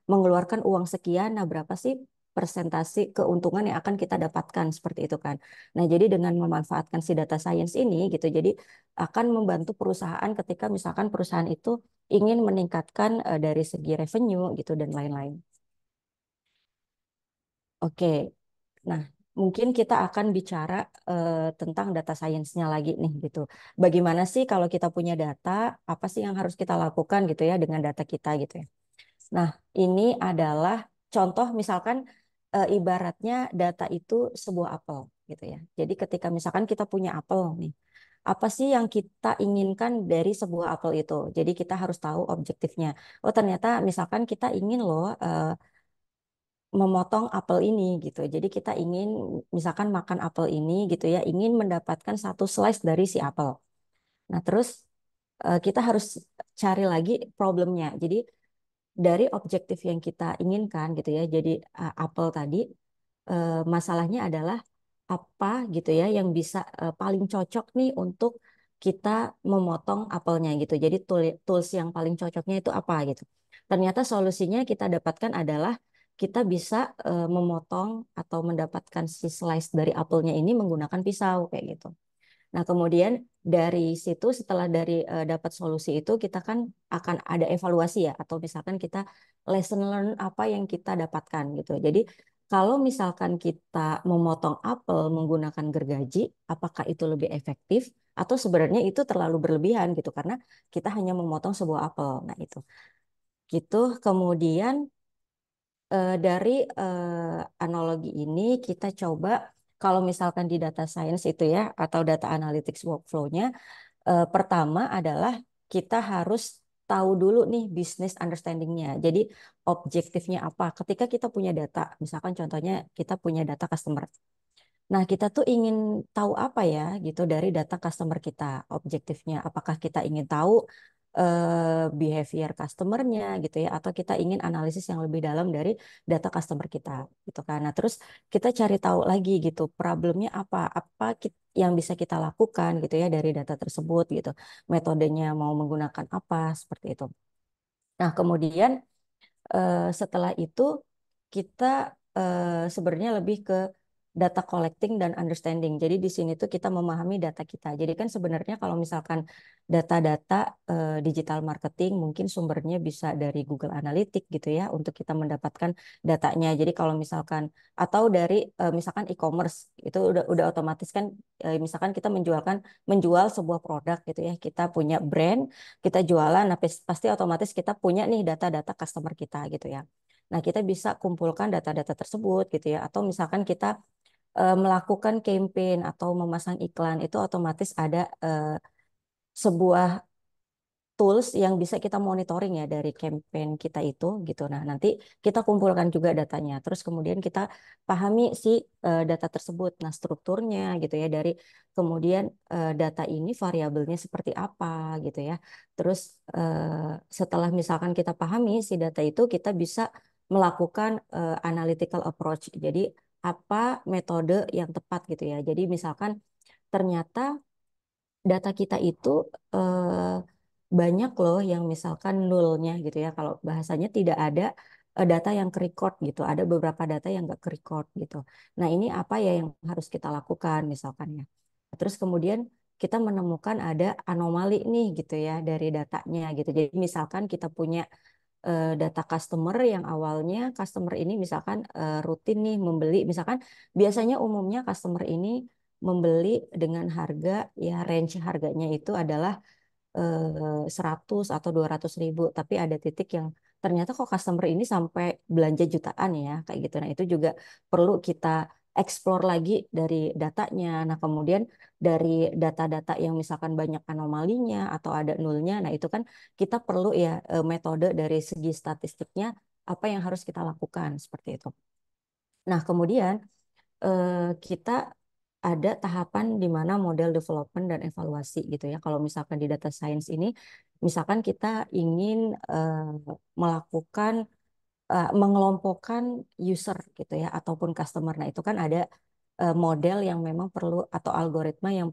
mengeluarkan uang sekian, nah berapa sih persentase keuntungan yang akan kita dapatkan seperti itu kan. Nah, jadi dengan memanfaatkan si data science ini gitu, jadi akan membantu perusahaan ketika misalkan perusahaan itu ingin meningkatkan dari segi revenue gitu dan lain-lain. Oke, nah mungkin kita akan bicara tentang data science-nya lagi nih gitu. Bagaimana sih kalau kita punya data, apa sih yang harus kita lakukan gitu ya dengan data kita gitu ya. Nah, ini adalah contoh misalkan ibaratnya data itu sebuah apel gitu ya. Jadi ketika misalkan kita punya apel nih, apa sih yang kita inginkan dari sebuah apel itu? Jadi kita harus tahu objektifnya. Oh, ternyata misalkan kita ingin loh memotong apel ini gitu. Jadi kita ingin misalkan makan apel ini gitu ya, ingin mendapatkan satu slice dari si apel. Nah, terus kita harus cari lagi problemnya. Jadi dari objektif yang kita inginkan gitu ya. Jadi apel tadi masalahnya adalah apa gitu ya yang bisa paling cocok nih untuk kita memotong apelnya gitu. Jadi tools yang paling cocoknya itu apa gitu. Ternyata solusinya kita dapatkan adalah kita bisa memotong atau mendapatkan si slice dari apelnya ini menggunakan pisau kayak gitu. Nah, kemudian dari situ setelah dari dapat solusi itu kita kan akan ada evaluasi ya atau misalkan kita lesson learn apa yang kita dapatkan gitu. Jadi kalau misalkan kita memotong apel menggunakan gergaji, apakah itu lebih efektif atau sebenarnya itu terlalu berlebihan gitu karena kita hanya memotong sebuah apel. Nah, itu. Gitu. Kemudian dari analogi ini kita coba kalau misalkan di data science itu ya atau data analytics workflow-nya pertama adalah kita harus tahu dulu nih business understanding-nya. Jadi objektifnya apa? Ketika kita punya data, misalkan contohnya kita punya data customer. Nah, kita tuh ingin tahu apa ya gitu dari data customer kita, objektifnya. Apakah kita ingin tahu behavior customernya gitu ya, atau kita ingin analisis yang lebih dalam dari data customer kita gitu kan. Nah, terus kita cari tahu lagi gitu, problemnya apa yang bisa kita lakukan gitu ya dari data tersebut gitu. Metodenya mau menggunakan apa seperti itu. Nah, kemudian setelah itu kita sebenarnya lebih ke data collecting dan understanding. Jadi di sini tuh kita memahami data kita. Jadi kan sebenarnya kalau misalkan data-data digital marketing mungkin sumbernya bisa dari Google Analytics gitu ya untuk kita mendapatkan datanya. Jadi kalau misalkan atau dari misalkan e-commerce itu udah otomatis kan misalkan kita menjual sebuah produk gitu ya. Kita punya brand, kita jualan, nah pasti otomatis kita punya nih data-data customer kita gitu ya. Nah, kita bisa kumpulkan data-data tersebut gitu ya. Atau misalkan kita melakukan campaign atau memasang iklan itu otomatis ada sebuah tools yang bisa kita monitoring ya dari campaign kita itu gitu. Nah, nanti kita kumpulkan juga datanya. Terus kemudian kita pahami si data tersebut. Nah, strukturnya gitu ya dari kemudian data ini variabelnya seperti apa gitu ya. Terus setelah misalkan kita pahami si data itu kita bisa melakukan analytical approach. Jadi apa metode yang tepat gitu ya. Jadi misalkan ternyata data kita itu banyak loh yang misalkan nolnya gitu ya. Kalau bahasanya tidak ada data yang ke-record gitu. Ada beberapa data yang nggak ke-record gitu. Nah ini apa ya yang harus kita lakukan misalkan ya. Terus kemudian kita menemukan ada anomali nih gitu ya dari datanya gitu. Jadi misalkan kita punya data customer yang awalnya customer ini misalkan rutin nih membeli misalkan biasanya umumnya customer ini membeli dengan harga ya range harganya itu adalah 100 atau 200 ribu tapi ada titik yang ternyata kok customer ini sampai belanja jutaan ya kayak gitu. Nah itu juga perlu kita explore lagi dari datanya. Nah kemudian dari data-data yang misalkan banyak anomalinya atau ada nolnya, nah itu kan kita perlu ya metode dari segi statistiknya apa yang harus kita lakukan seperti itu. Nah kemudian kita ada tahapan di mana model development dan evaluasi gitu ya. Kalau misalkan di data science ini, misalkan kita ingin melakukan mengelompokkan user gitu ya ataupun customer. Nah, itu kan ada model yang memang perlu atau algoritma yang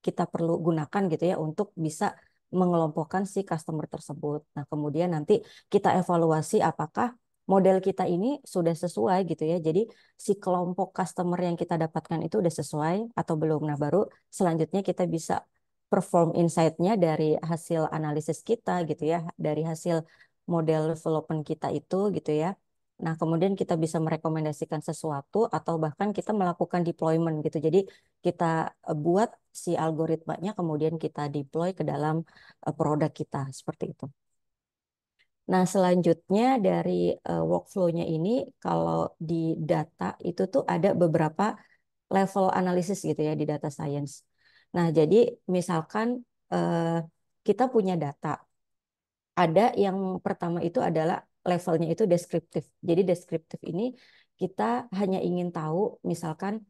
kita perlu gunakan gitu ya untuk bisa mengelompokkan si customer tersebut. Nah, kemudian nanti kita evaluasi apakah model kita ini sudah sesuai gitu ya. Jadi si kelompok customer yang kita dapatkan itu udah sesuai atau belum. Nah, baru selanjutnya kita bisa perform insight-nya dari hasil analisis kita gitu ya, dari hasil model development kita itu gitu ya. Nah, kemudian kita bisa merekomendasikan sesuatu atau bahkan kita melakukan deployment gitu. Jadi kita buat si algoritmanya kemudian kita deploy ke dalam produk kita seperti itu. Nah, selanjutnya dari workflow-nya ini kalau di data itu tuh ada beberapa level analisis gitu ya di data science. Nah, jadi misalkan kita punya data. Ada yang pertama itu adalah levelnya itu deskriptif. Jadi deskriptif ini kita hanya ingin tahu misalkan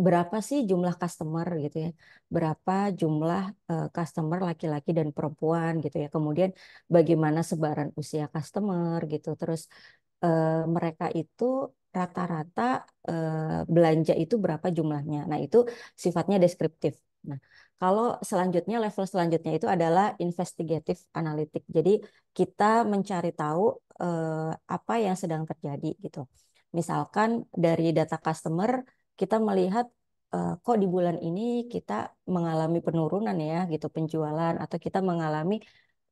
berapa sih jumlah customer gitu ya. Berapa jumlah customer laki-laki dan perempuan gitu ya. Kemudian bagaimana sebaran usia customer gitu. Terus mereka itu rata-rata belanja itu berapa jumlahnya. Nah, itu sifatnya deskriptif. Nah, kalau selanjutnya level selanjutnya itu adalah investigative analytic. Jadi kita mencari tahu apa yang sedang terjadi gitu. Misalkan dari data customer kita melihat kok di bulan ini kita mengalami penurunan ya gitu penjualan atau kita mengalami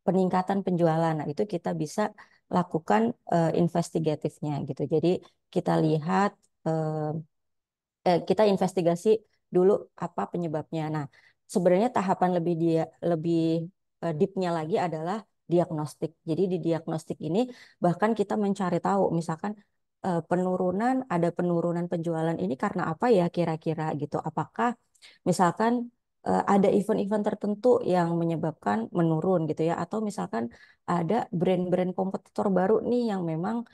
peningkatan penjualan. Nah, itu kita bisa lakukan investigatifnya gitu. Jadi kita lihat kita investigasi dulu apa penyebabnya. Nah, sebenarnya tahapan lebih deepnya lagi adalah diagnostik. Jadi di diagnostik ini bahkan kita mencari tahu misalkan ada penurunan penjualan ini karena apa ya kira-kira gitu. Apakah misalkan ada event-event tertentu yang menyebabkan menurun gitu ya atau misalkan ada brand-brand kompetitor baru nih yang memang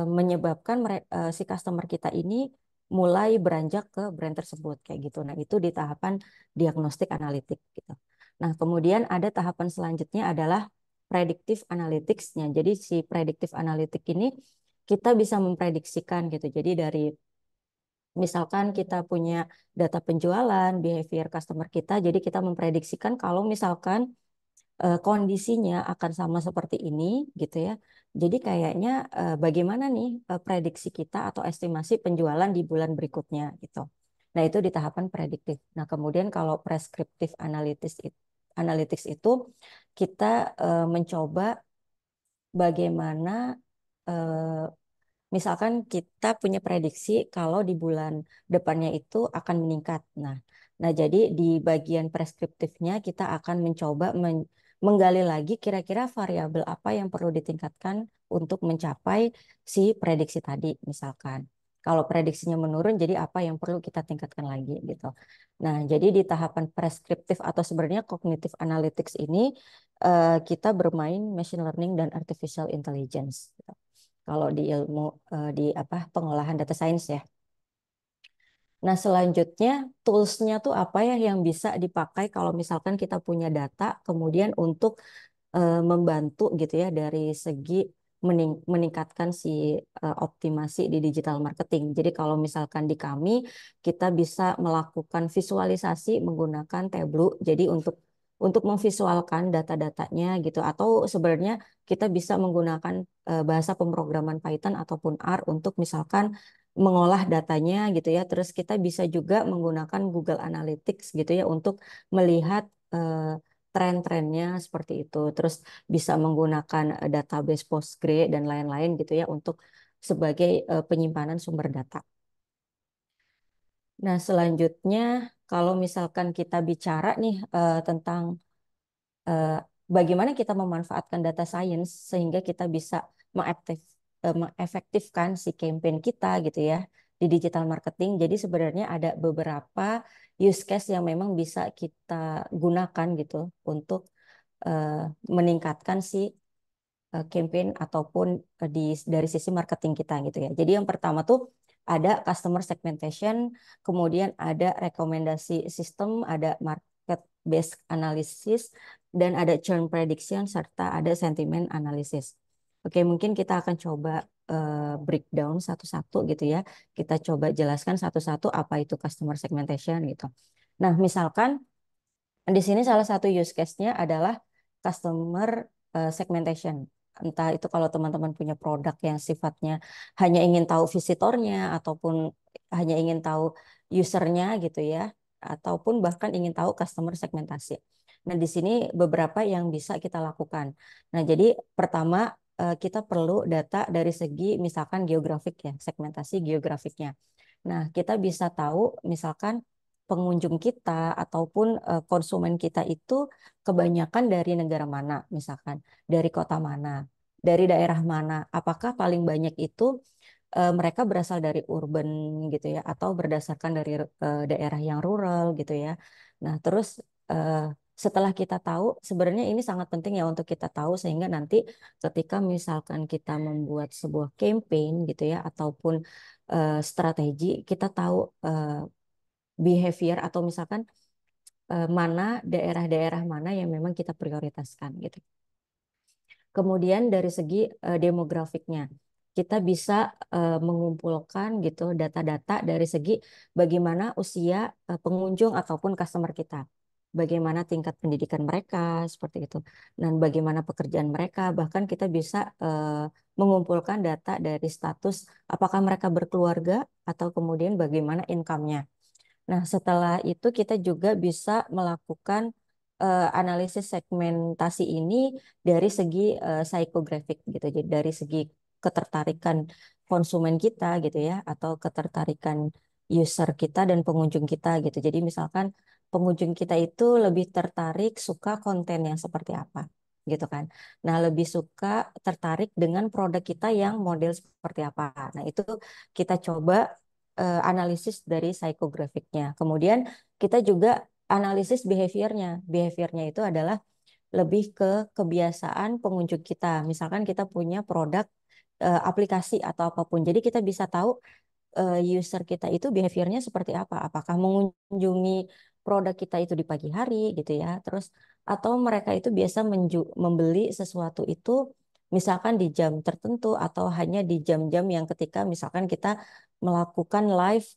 menyebabkan si customer kita ini mulai beranjak ke brand tersebut kayak gitu. Nah, itu di tahapan diagnostik analitik gitu. Nah, kemudian ada tahapan selanjutnya adalah predictive analytics-nya. Jadi si predictive analytic ini kita bisa memprediksikan gitu. Jadi dari misalkan kita punya data penjualan, behavior customer kita, jadi kita memprediksikan kalau misalkan kondisinya akan sama seperti ini gitu ya. Jadi kayaknya bagaimana nih prediksi kita atau estimasi penjualan di bulan berikutnya gitu. Nah, itu di tahapan prediktif. Nah, kemudian kalau preskriptif analytics itu kita mencoba bagaimana eh, misalkan kita punya prediksi kalau di bulan depannya itu akan meningkat. Nah, jadi di bagian preskriptifnya kita akan mencoba menggali lagi kira-kira variabel apa yang perlu ditingkatkan untuk mencapai si prediksi tadi, misalkan. Kalau prediksinya menurun, jadi apa yang perlu kita tingkatkan lagi gitu. Nah, jadi di tahapan preskriptif atau sebenarnya cognitive analytics ini kita bermain machine learning dan artificial intelligence, gitu. Kalau di ilmu di apa pengolahan data science ya. Nah, selanjutnya tools-nya tuh apa ya yang bisa dipakai kalau misalkan kita punya data, kemudian untuk membantu gitu ya dari segi meningkatkan si optimasi di digital marketing. Jadi kalau misalkan di kami kita bisa melakukan visualisasi menggunakan Tableau. Jadi untuk memvisualkan data-datanya gitu atau sebenarnya kita bisa menggunakan bahasa pemrograman Python ataupun R untuk misalkan mengolah datanya gitu ya. Terus kita bisa juga menggunakan Google Analytics gitu ya untuk melihat tren-trennya seperti itu. Terus bisa menggunakan database Postgre dan lain-lain gitu ya untuk sebagai penyimpanan sumber data. Nah, selanjutnya kalau misalkan kita bicara nih tentang eh, bagaimana kita memanfaatkan data science sehingga kita bisa mengefektifkan si campaign kita gitu ya di digital marketing. Jadi sebenarnya ada beberapa use case yang memang bisa kita gunakan gitu untuk eh, meningkatkan si campaign ataupun dari sisi marketing kita gitu ya. Jadi yang pertama tuh ada customer segmentation, kemudian ada rekomendasi sistem, ada market based analysis, dan ada churn prediction serta ada sentiment analysis. Oke, mungkin kita akan coba breakdown satu-satu gitu ya. Kita coba jelaskan satu-satu apa itu customer segmentation gitu. Nah, misalkan di sini salah satu use case-nya adalah customer segmentation. Entah itu kalau teman-teman punya produk yang sifatnya hanya ingin tahu visitornya ataupun hanya ingin tahu usernya gitu ya, ataupun bahkan ingin tahu customer segmentasi. Nah, di sini beberapa yang bisa kita lakukan. Nah, jadi pertama kita perlu data dari segi misalkan geografik ya, segmentasi geografiknya. Nah, kita bisa tahu misalkan pengunjung kita ataupun konsumen kita itu kebanyakan dari negara mana, misalkan dari kota mana, dari daerah mana. Apakah paling banyak itu mereka berasal dari urban gitu ya, atau berdasarkan dari daerah yang rural gitu ya. Nah, terus eh, setelah kita tahu, sebenarnya ini sangat penting ya untuk kita tahu sehingga nanti ketika misalkan kita membuat sebuah campaign gitu ya, ataupun strategi, kita tahu behavior atau misalkan mana daerah-daerah mana yang memang kita prioritaskan gitu. Kemudian dari segi demografiknya, kita bisa mengumpulkan gitu data-data dari segi bagaimana usia pengunjung ataupun customer kita. Bagaimana tingkat pendidikan mereka seperti itu. Dan bagaimana pekerjaan mereka, bahkan kita bisa mengumpulkan data dari status apakah mereka berkeluarga atau kemudian bagaimana income-nya. Nah, setelah itu kita juga bisa melakukan analisis segmentasi ini dari segi psikografik gitu. Jadi dari segi ketertarikan konsumen kita gitu ya, atau ketertarikan user kita dan pengunjung kita gitu. Jadi misalkan pengunjung kita itu lebih tertarik suka konten yang seperti apa gitu kan. Nah, lebih suka tertarik dengan produk kita yang model seperti apa. Nah, itu kita coba analisis dari psikografiknya. Kemudian kita juga analisis behaviornya. Behaviornya itu adalah lebih ke kebiasaan pengunjung kita. Misalkan kita punya produk aplikasi atau apapun. Jadi kita bisa tahu user kita itu behaviornya seperti apa. Apakah mengunjungi produk kita itu di pagi hari gitu ya. Terus atau mereka itu biasa membeli sesuatu itu misalkan di jam tertentu atau hanya di jam-jam yang ketika misalkan kita melakukan live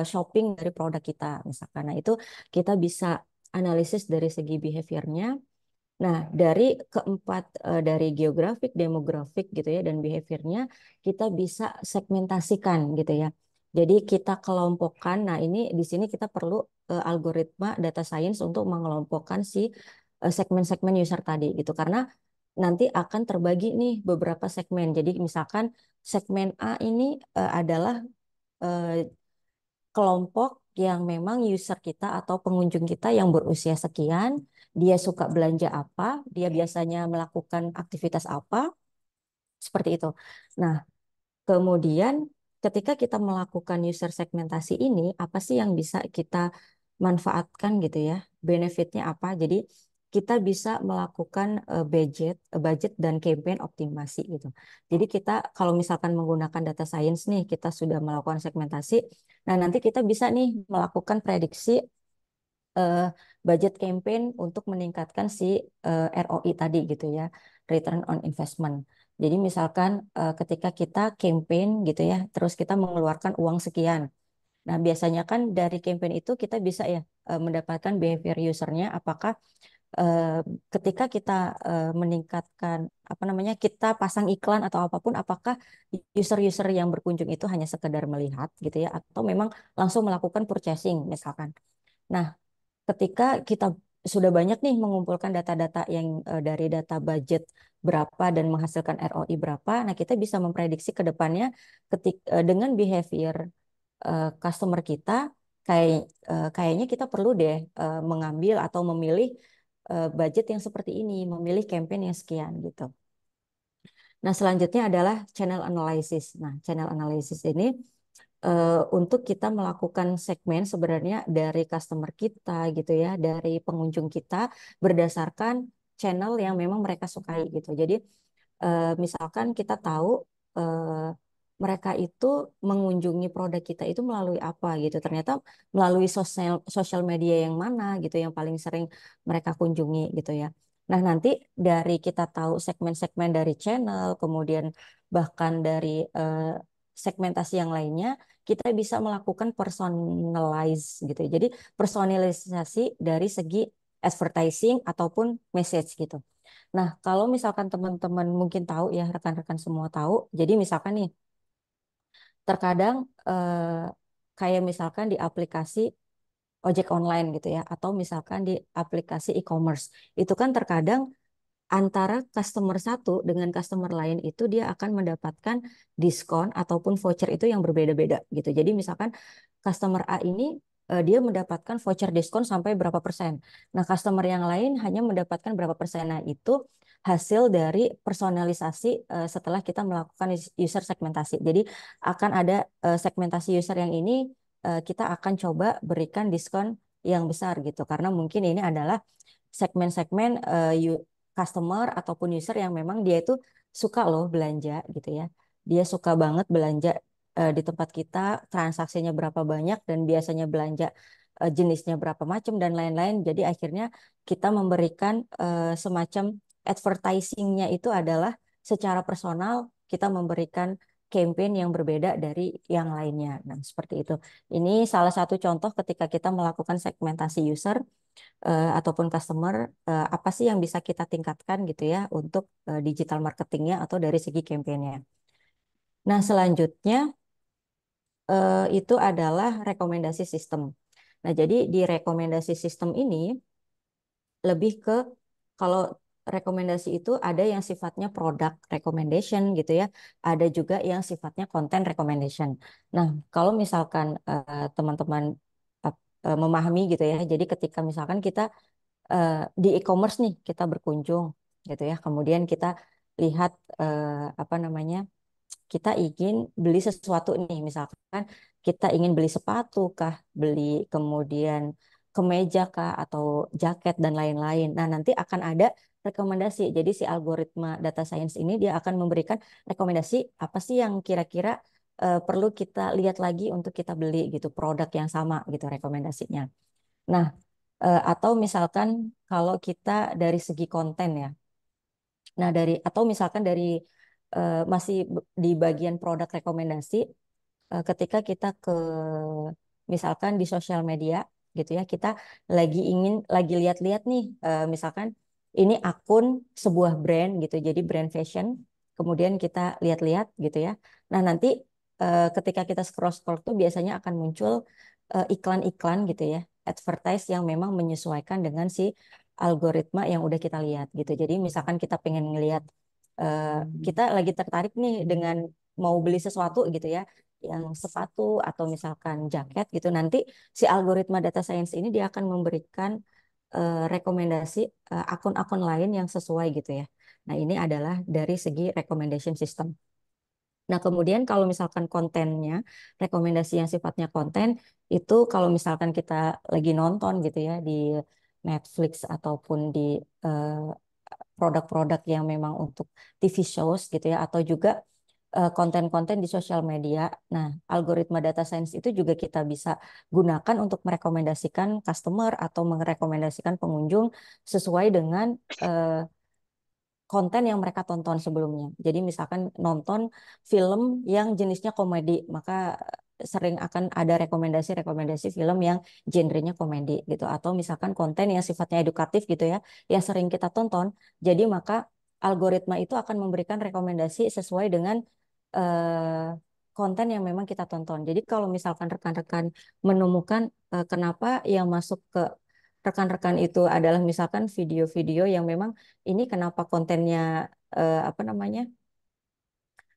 shopping dari produk kita misalkan. Nah, itu kita bisa analisis dari segi behaviornya. Nah, dari keempat dari geografik, demografik gitu ya dan behaviornya kita bisa segmentasikan gitu ya. Jadi kita kelompokkan. Nah, ini di sini kita perlu algoritma data science untuk mengelompokkan si segmen-segmen user tadi gitu karena nanti akan terbagi nih beberapa segmen. Jadi misalkan segmen A ini adalah eh, kelompok yang memang user kita atau pengunjung kita yang berusia sekian, dia suka belanja apa, dia biasanya melakukan aktivitas apa, seperti itu. Nah, kemudian ketika kita melakukan user segmentasi ini, apa sih yang bisa kita manfaatkan gitu ya? Benefitnya apa? Jadi kita bisa melakukan budget dan campaign optimasi gitu. Jadi kita kalau misalkan menggunakan data science nih, kita sudah melakukan segmentasi. Nah, nanti kita bisa nih melakukan prediksi eh, budget campaign untuk meningkatkan si ROI tadi gitu ya, return on investment. Jadi misalkan ketika kita campaign gitu ya, terus kita mengeluarkan uang sekian. Nah, biasanya kan dari campaign itu kita bisa ya mendapatkan behavior usernya apakah eh, ketika kita meningkatkan apa namanya kita pasang iklan atau apapun apakah user-user yang berkunjung itu hanya sekedar melihat gitu ya atau memang langsung melakukan purchasing misalkan. Nah, ketika kita sudah banyak nih mengumpulkan data-data yang dari data budget berapa dan menghasilkan ROI berapa, nah kita bisa memprediksi ke depannya dengan behavior customer kita kayaknya kita perlu deh mengambil atau memilih budget yang seperti ini, memilih campaign yang sekian gitu. Nah, selanjutnya adalah channel analysis. Nah, channel analysis ini untuk kita melakukan segmen sebenarnya dari customer kita gitu ya, dari pengunjung kita berdasarkan channel yang memang mereka sukai gitu. Jadi misalkan kita tahu mereka itu mengunjungi produk kita itu melalui apa gitu. Ternyata melalui sosial media yang mana gitu yang paling sering mereka kunjungi gitu ya. Nah, nanti dari kita tahu segmen-segmen dari channel, kemudian bahkan dari segmentasi yang lainnya, kita bisa melakukan personalize gitu. Jadi personalisasi dari segi advertising ataupun message gitu. Nah, kalau misalkan teman-teman mungkin tahu ya, rekan-rekan semua tahu. Jadi misalkan nih, terkadang kayak misalkan di aplikasi ojek online gitu ya, atau misalkan di aplikasi e-commerce, itu kan terkadang antara customer satu dengan customer lain itu dia akan mendapatkan diskon ataupun voucher itu yang berbeda-beda gitu. Jadi misalkan customer A ini dia mendapatkan voucher diskon sampai berapa persen. Nah, customer yang lain hanya mendapatkan berapa persen. Nah, itu hasil dari personalisasi setelah kita melakukan user segmentasi. Jadi akan ada segmentasi user yang ini kita akan coba berikan diskon yang besar gitu karena mungkin ini adalah segmen-segmen customer ataupun user yang memang dia itu suka loh belanja gitu ya. Dia suka banget belanja di tempat kita, transaksinya berapa banyak dan biasanya belanja jenisnya berapa macam dan lain-lain. Jadi akhirnya kita memberikan semacam advertisingnya itu adalah secara personal kita memberikan campaign yang berbeda dari yang lainnya. Nah, seperti itu. Ini salah satu contoh ketika kita melakukan segmentasi user ataupun customer, apa sih yang bisa kita tingkatkan gitu ya untuk digital marketingnya atau dari segi campaignnya. Nah, selanjutnya itu adalah rekomendasi sistem. Nah, jadi di rekomendasi sistem ini lebih ke kalau rekomendasi itu ada yang sifatnya product recommendation gitu ya, ada juga yang sifatnya content recommendation. Nah, kalau misalkan teman-teman memahami gitu ya, jadi ketika misalkan kita di e-commerce nih kita berkunjung gitu ya, kemudian kita lihat apa namanya kita ingin beli sesuatu nih, misalkan kita ingin beli sepatu kah, beli kemudian kemeja kah, atau jaket dan lain-lain. Nah, nanti akan ada rekomendasi. Jadi si algoritma data science ini dia akan memberikan rekomendasi apa sih yang kira-kira perlu kita lihat lagi untuk kita beli gitu, produk yang sama gitu rekomendasinya. Nah, atau misalkan kalau kita dari segi konten ya. Nah, atau misalkan dari masih di bagian produk rekomendasi, ketika kita ke misalkan di sosial media gitu ya, kita lagi lihat-lihat nih, misalkan ini akun sebuah brand gitu, jadi brand fashion. Kemudian kita lihat-lihat gitu ya. Nah nanti ketika kita scroll-scroll tuh biasanya akan muncul iklan-iklan gitu ya, advertise yang memang menyesuaikan dengan si algoritma yang udah kita lihat gitu. Jadi misalkan kita pengen ngelihat, kita lagi tertarik nih dengan mau beli sesuatu gitu ya, yang sepatu atau misalkan jaket gitu, nanti si algoritma data science ini dia akan memberikan rekomendasi akun-akun lain yang sesuai gitu ya. Nah, ini adalah dari segi recommendation system. Nah, kemudian kalau misalkan kontennya, rekomendasi yang sifatnya konten, itu kalau misalkan kita lagi nonton gitu ya di Netflix ataupun di eh, produk-produk yang memang untuk TV shows gitu ya, atau juga konten-konten di sosial media. Nah, algoritma data science itu juga kita bisa gunakan untuk merekomendasikan customer atau merekomendasikan pengunjung sesuai dengan konten yang mereka tonton sebelumnya. Jadi misalkan nonton film yang jenisnya komedi, maka sering akan ada rekomendasi-rekomendasi film yang genrenya komedi gitu. Atau misalkan konten yang sifatnya edukatif gitu ya, yang sering kita tonton. Jadi maka algoritma itu akan memberikan rekomendasi sesuai dengan konten yang memang kita tonton. Jadi kalau misalkan rekan-rekan menemukan kenapa yang masuk ke rekan-rekan itu adalah misalkan video-video yang memang ini kenapa kontennya apa namanya,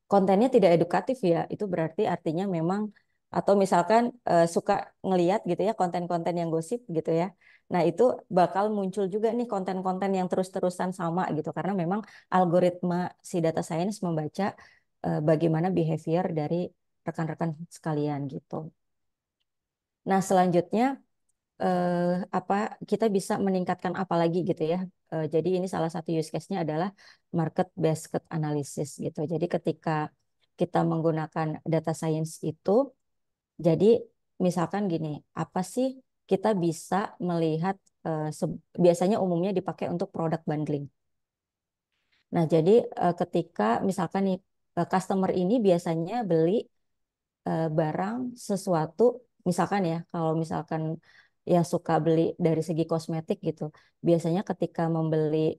kontennya tidak edukatif ya, itu berarti artinya memang, atau misalkan suka ngeliat gitu ya konten-konten yang gosip gitu ya. Nah, itu bakal muncul juga nih konten-konten yang terus-terusan sama gitu karena memang algoritma si data science membaca bagaimana behavior dari rekan-rekan sekalian gitu. Nah, selanjutnya apa kita bisa meningkatkan apa lagi gitu ya. Jadi ini salah satu use case-nya adalah market basket analysis gitu. Jadi ketika kita menggunakan data science itu, jadi misalkan gini, apa sih kita bisa melihat biasanya umumnya dipakai untuk product bundling. Nah, jadi ketika misalkan nih customer ini biasanya beli barang sesuatu, misalkan ya, kalau misalkan yang suka beli dari segi kosmetik gitu, biasanya ketika membeli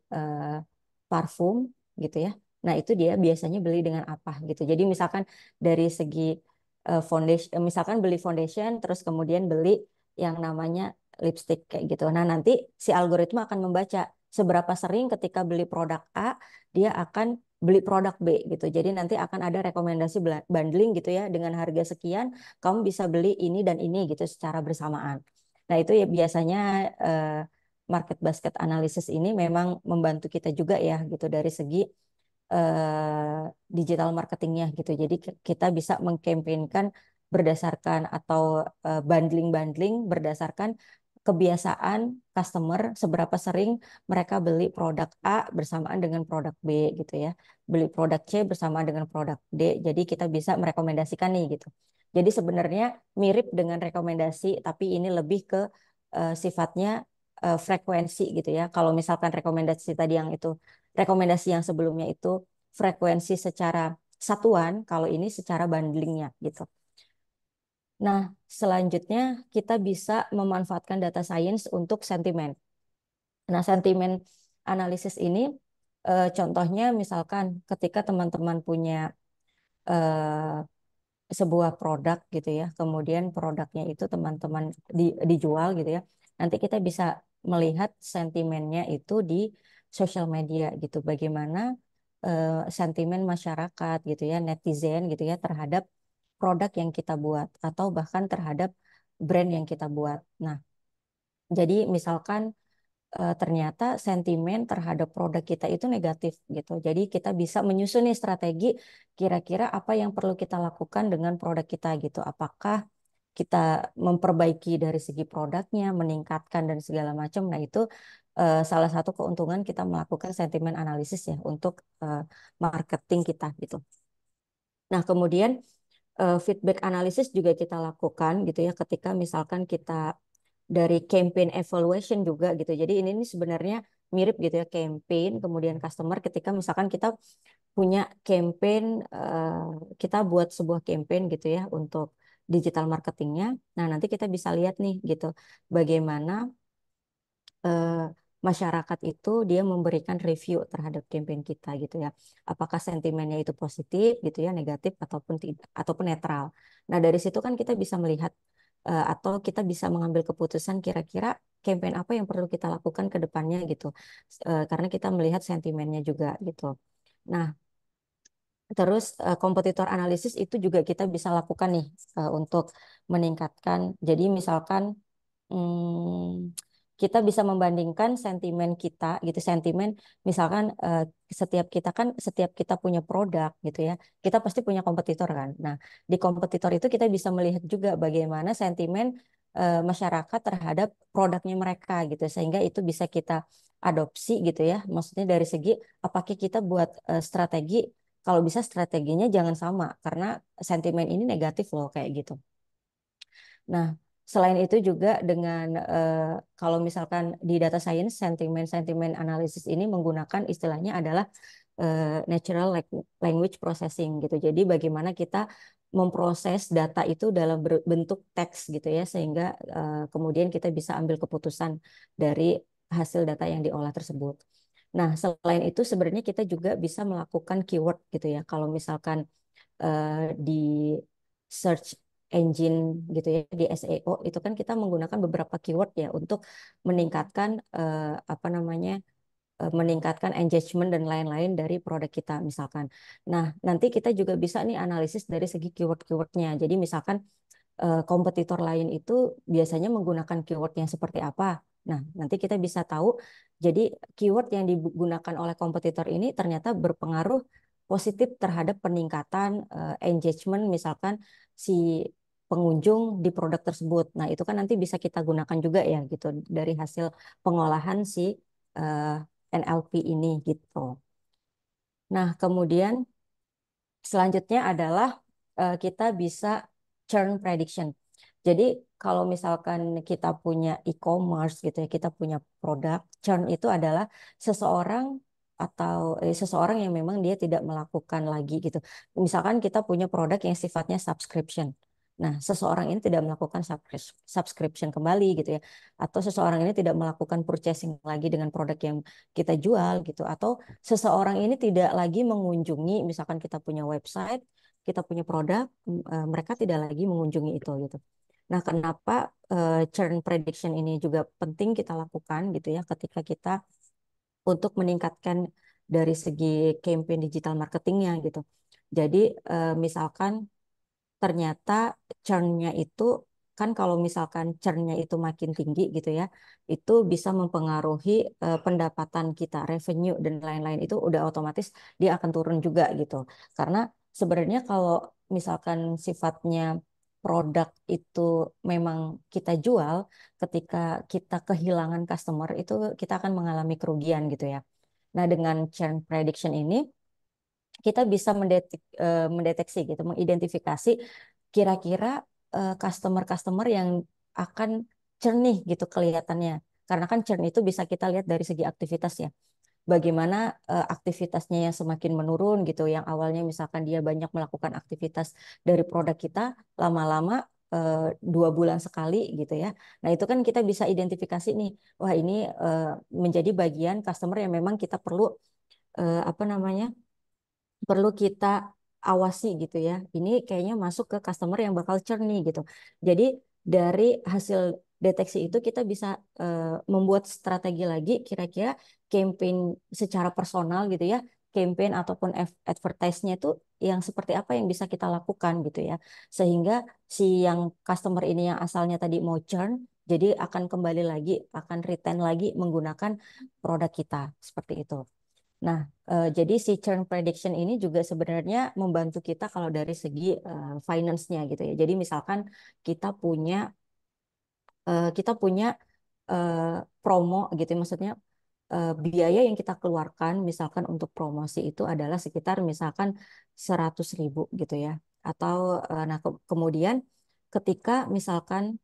parfum gitu ya, nah itu dia biasanya beli dengan apa gitu. Jadi misalkan dari segi foundation, misalkan beli foundation, terus kemudian beli yang namanya lipstick kayak gitu. Nah, nanti si algoritma akan membaca seberapa sering ketika beli produk A, dia akan beli produk B gitu. Jadi nanti akan ada rekomendasi bundling gitu ya, dengan harga sekian kamu bisa beli ini dan ini gitu secara bersamaan. Nah, itu ya biasanya market basket analysis ini memang membantu kita juga ya gitu dari segi digital marketingnya gitu. Jadi kita bisa mengkampanyekan berdasarkan atau bundling-bundling berdasarkan kebiasaan customer seberapa sering mereka beli produk A bersamaan dengan produk B gitu ya. Beli produk C bersamaan dengan produk D. Jadi kita bisa merekomendasikan nih gitu. Jadi sebenarnya mirip dengan rekomendasi tapi ini lebih ke sifatnya frekuensi gitu ya. Kalau misalkan rekomendasi tadi yang itu, rekomendasi yang sebelumnya itu frekuensi secara satuan, kalau ini secara bundlingnya gitu. Nah, selanjutnya kita bisa memanfaatkan data science untuk sentimen. Nah, sentimen analisis ini contohnya misalkan ketika teman-teman punya sebuah produk gitu ya, kemudian produknya itu teman-teman dijual gitu ya. Nanti kita bisa melihat sentimennya itu di sosial media gitu. Bagaimana sentimen masyarakat gitu ya, netizen gitu ya terhadap produk yang kita buat atau bahkan terhadap brand yang kita buat. Nah, jadi misalkan ternyata sentimen terhadap produk kita itu negatif gitu. Jadi kita bisa menyusun nih strategi kira-kira apa yang perlu kita lakukan dengan produk kita gitu. Apakah kita memperbaiki dari segi produknya, meningkatkan dan segala macam. Nah, itu salah satu keuntungan kita melakukan sentimen analisis ya untuk marketing kita gitu. Nah, kemudian feedback analisis juga kita lakukan gitu ya ketika misalkan kita dari campaign evaluation juga gitu. Jadi ini sebenarnya mirip gitu ya, campaign kemudian customer ketika misalkan kita punya campaign, kita buat sebuah campaign gitu ya untuk digital marketingnya. Nah, nanti kita bisa lihat nih gitu bagaimana masyarakat itu dia memberikan review terhadap campaign kita gitu ya. Apakah sentimennya itu positif gitu ya, negatif ataupun tidak ataupun netral. Nah, dari situ kan kita bisa melihat atau kita bisa mengambil keputusan kira-kira campaign apa yang perlu kita lakukan ke depannya gitu. Karena kita melihat sentimennya juga gitu. Nah, terus kompetitor analisis itu juga kita bisa lakukan nih untuk meningkatkan. Jadi misalkan kita bisa membandingkan sentimen kita gitu, sentimen misalkan setiap kita punya produk gitu ya, kita pasti punya kompetitor kan. Nah, di kompetitor itu kita bisa melihat juga bagaimana sentimen masyarakat terhadap produknya mereka gitu, sehingga itu bisa kita adopsi gitu ya. Maksudnya dari segi apakah kita buat strategi, kalau bisa strateginya jangan sama karena sentimen ini negatif loh kayak gitu. Nah, selain itu juga dengan kalau misalkan di data science sentimen analisis ini menggunakan istilahnya adalah natural language processing gitu. Jadi bagaimana kita memproses data itu dalam bentuk teks gitu ya, sehingga kemudian kita bisa ambil keputusan dari hasil data yang diolah tersebut. Nah, selain itu sebenarnya kita juga bisa melakukan keyword gitu ya. Kalau misalkan di search engine gitu ya, di SEO itu kan kita menggunakan beberapa keyword ya untuk meningkatkan apa namanya, meningkatkan engagement dan lain-lain dari produk kita misalkan. Nah, nanti kita juga bisa nih analisis dari segi keyword-keywordnya. Jadi misalkan kompetitor lain itu biasanya menggunakan keyword yang seperti apa. Nah, nanti kita bisa tahu. Jadi keyword yang digunakan oleh kompetitor ini ternyata berpengaruh positif terhadap peningkatan engagement misalkan si pengunjung di produk tersebut. Nah, itu kan nanti bisa kita gunakan juga ya gitu dari hasil pengolahan si eh, NLP ini gitu. Nah, kemudian selanjutnya adalah kita bisa churn prediction. Jadi kalau misalkan kita punya e-commerce gitu ya, kita punya produk, churn itu adalah seseorang atau seseorang yang memang dia tidak melakukan lagi gitu. Misalkan kita punya produk yang sifatnya subscription. Nah, seseorang ini tidak melakukan subscription kembali gitu ya. Atau seseorang ini tidak melakukan purchasing lagi dengan produk yang kita jual gitu. Atau seseorang ini tidak lagi mengunjungi, misalkan kita punya website, kita punya produk, mereka tidak lagi mengunjungi itu gitu. Nah, kenapa churn prediction ini juga penting kita lakukan gitu ya ketika kita untuk meningkatkan dari segi campaign digital marketingnya gitu. Jadi misalkan ternyata churn-nya itu kan kalau misalkan churn-nya itu makin tinggi gitu ya, itu bisa mempengaruhi pendapatan kita, revenue dan lain-lain itu udah otomatis dia akan turun juga gitu. Karena sebenarnya kalau misalkan sifatnya produk itu memang kita jual, ketika kita kehilangan customer itu kita akan mengalami kerugian gitu ya. Nah, dengan churn prediction ini kita bisa mendeteksi gitu, mengidentifikasi kira-kira customer-customer yang akan cernih gitu kelihatannya. Karena kan churn itu bisa kita lihat dari segi aktivitas ya. Bagaimana aktivitasnya yang semakin menurun gitu, yang awalnya misalkan dia banyak melakukan aktivitas dari produk kita, lama-lama 2 bulan sekali gitu ya. Nah, itu kan kita bisa identifikasi nih, wah ini menjadi bagian customer yang memang kita perlu apa namanya, perlu kita awasi gitu ya. Ini kayaknya masuk ke customer yang bakal churn nih gitu. Jadi dari hasil deteksi itu kita bisa membuat strategi lagi kira-kira campaign secara personal gitu ya. Campaign ataupun advertise-nya itu yang seperti apa yang bisa kita lakukan gitu ya. Sehingga si yang customer ini yang asalnya tadi mau churn jadi akan kembali lagi, akan retain lagi menggunakan produk kita seperti itu. Nah, jadi si churn prediction ini juga sebenarnya membantu kita kalau dari segi finance-nya gitu ya. Jadi misalkan kita punya kita punya promo gitu, maksudnya biaya yang kita keluarkan misalkan untuk promosi itu adalah sekitar misalkan 100.000 gitu ya. Atau nah kemudian ketika misalkan